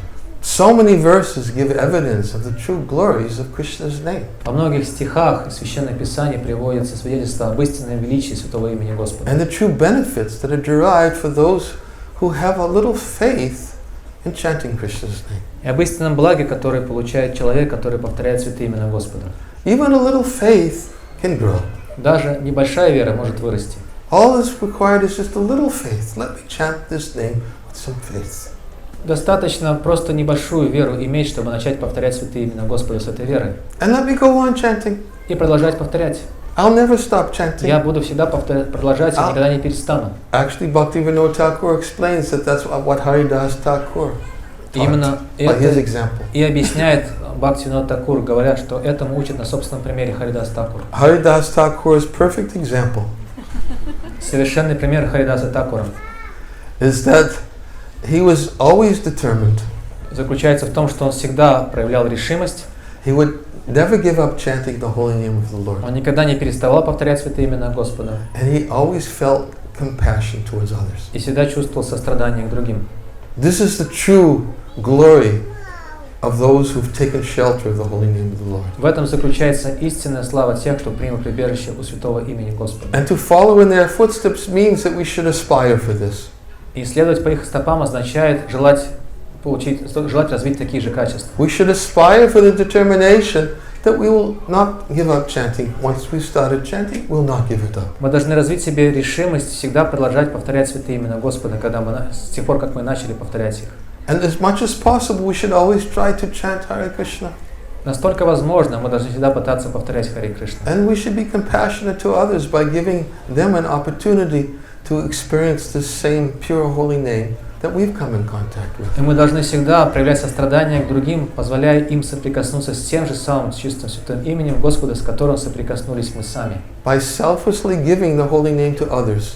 So many verses give evidence of the true glories of Krishna's name. Во многих стихах Священных Писаний приводится свидетельство об истинном величии святого имени Господа. And the true benefits that are derived for those who have a little faith in chanting Krishna's name. И об истинном благе, которое получает человек, который повторяет святые имена Господа. Even a little faith can grow. Даже небольшая вера может вырасти. All that's required is just a little faith. Let me chant this name with some faith. Достаточно просто небольшую веру иметь, чтобы начать повторять святые имена Господа с этой верой. And let me go on chanting. И продолжать повторять. I'll never stop chanting. Я буду всегда продолжать и никогда не перестану. Actually, Bhaktivinoda Thakur explains that that's what Haridas Thakur taught Именно by his это example. и объясняет Бхактивинода Тхакур, говоря, что этому учит на собственном примере Харидас Тхакур. Haridas Thakur's perfect example Совершенный пример Харидаса Тхакура is that he was always determined. заключается в том, что он всегда проявлял решимость. He would never give up chanting the holy name of the Lord. Он никогда не переставал повторять святые имена Господа. And he always felt compassion towards others. И всегда чувствовал сострадание к другим. This is the true glory of those who've taken shelter of the holy name of the Lord. В этом заключается истинная слава тех, кто принял прибежище у святого имени Господа. And to follow in their footsteps means that we should aspire for this. И следовать по их стопам означает желать развить такие же качества. We should aspire for the determination that we will not give up chanting. Once we've started chanting, we'll not give it up. Мы должны развить в себе решимость всегда продолжать повторять святые имена Господа, с тех пор, как мы начали повторять их. And as much as possible, we should always try to chant Hare Krishna. Насколько возможно, мы должны всегда пытаться повторять Харе Кришна. And we should be compassionate to others by giving them an opportunity to experience the same pure holy name that we've come in contact with. И мы должны всегда проявлять сострадание к другим, позволяя им соприкоснуться с тем же самым чистым святым именем Господа, с которым соприкоснулись мы сами. By selflessly giving the holy name to others.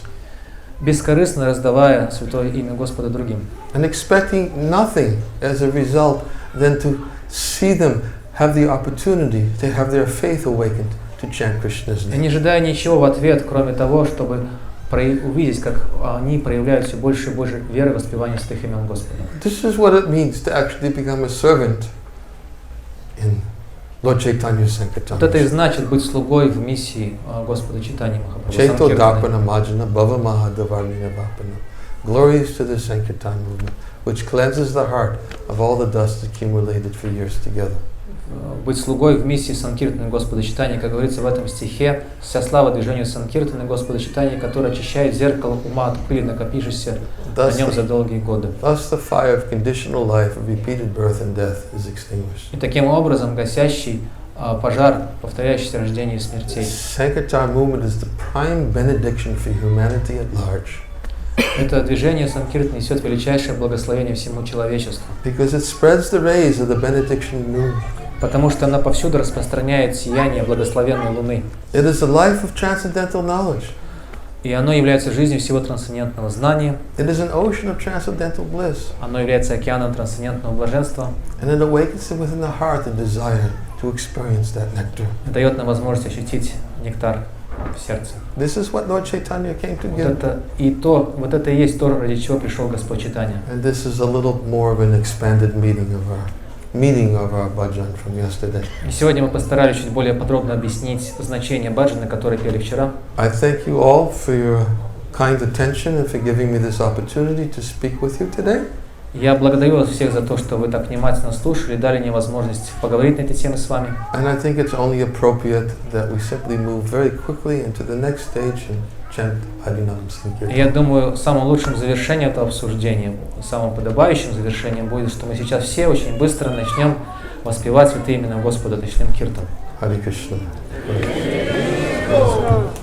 Бескорыстно раздавая святое имя Господа другим. And expecting nothing as a result than to see them have the opportunity to have their faith awakened to chant Krishna's name. И не ожидая ничего в ответ, кроме того, чтобы увидеть, как они проявляют все больше и больше веры в воспевание святых имен Господа. This is what it means to actually become a servant in Lord Chaitanya Sankirtan. Вот это и значит быть слугой в миссии Господа Чайтаньи Махапрабху. Chaito Dharpana Majana Bhava Mahadavarnina Vapana. Glories to the Sankirtan movement, which cleanses the heart of all the dust accumulated for years together. Быть слугой в миссии Санкиртаны Господа Чайтаньи, как говорится в этом стихе, вся слава движению Санкиртаны Господа Чайтаньи, который очищает зеркало ума от пыли, накопившейся на нем за долгие годы. Thus the fire of conditional life, of repeated birth and death, is extinguished. И таким образом гасящий пожар, повторяющийся рождение и смертей. Sankirtan movement is the prime benediction for humanity at large. Это движение Санкиртаны несет величайшее благословение всему человечеству. Because it spreads the rays of the benediction moon. Потому что она повсюду распространяет сияние благословенной Луны. It is a life of transcendental knowledge. И оно является жизнью всего трансцендентного знания. It is an ocean of transcendental bliss. Оно является океаном трансцендентного блаженства. And it awakens within the heart the desire to experience that nectar. И дает нам возможность ощутить нектар в сердце. This is what Lord Chaitanya came to give. Вот это и есть то, ради чего пришел Господь Чайтанья. And this is a little more of an expanded meaning of our bhajan from yesterday. И сегодня мы постарались чуть более подробно объяснить значение баджана, который пели вчера. I thank you all for your kind attention and for giving me this opportunity to speak with you today. Я благодарю вас всех за то, что вы так внимательно слушали и дали мне возможность поговорить на эти темы с вами. And I think it's only appropriate that we simply move very quickly into the next stage and chant Harinam Sankirtan. Я думаю, самым лучшим завершением этого обсуждения, самым подобающим завершением будет, что мы сейчас все очень быстро начнем воспевать святые имена Господа, начнем киртан. Hare Krishna. Кришна.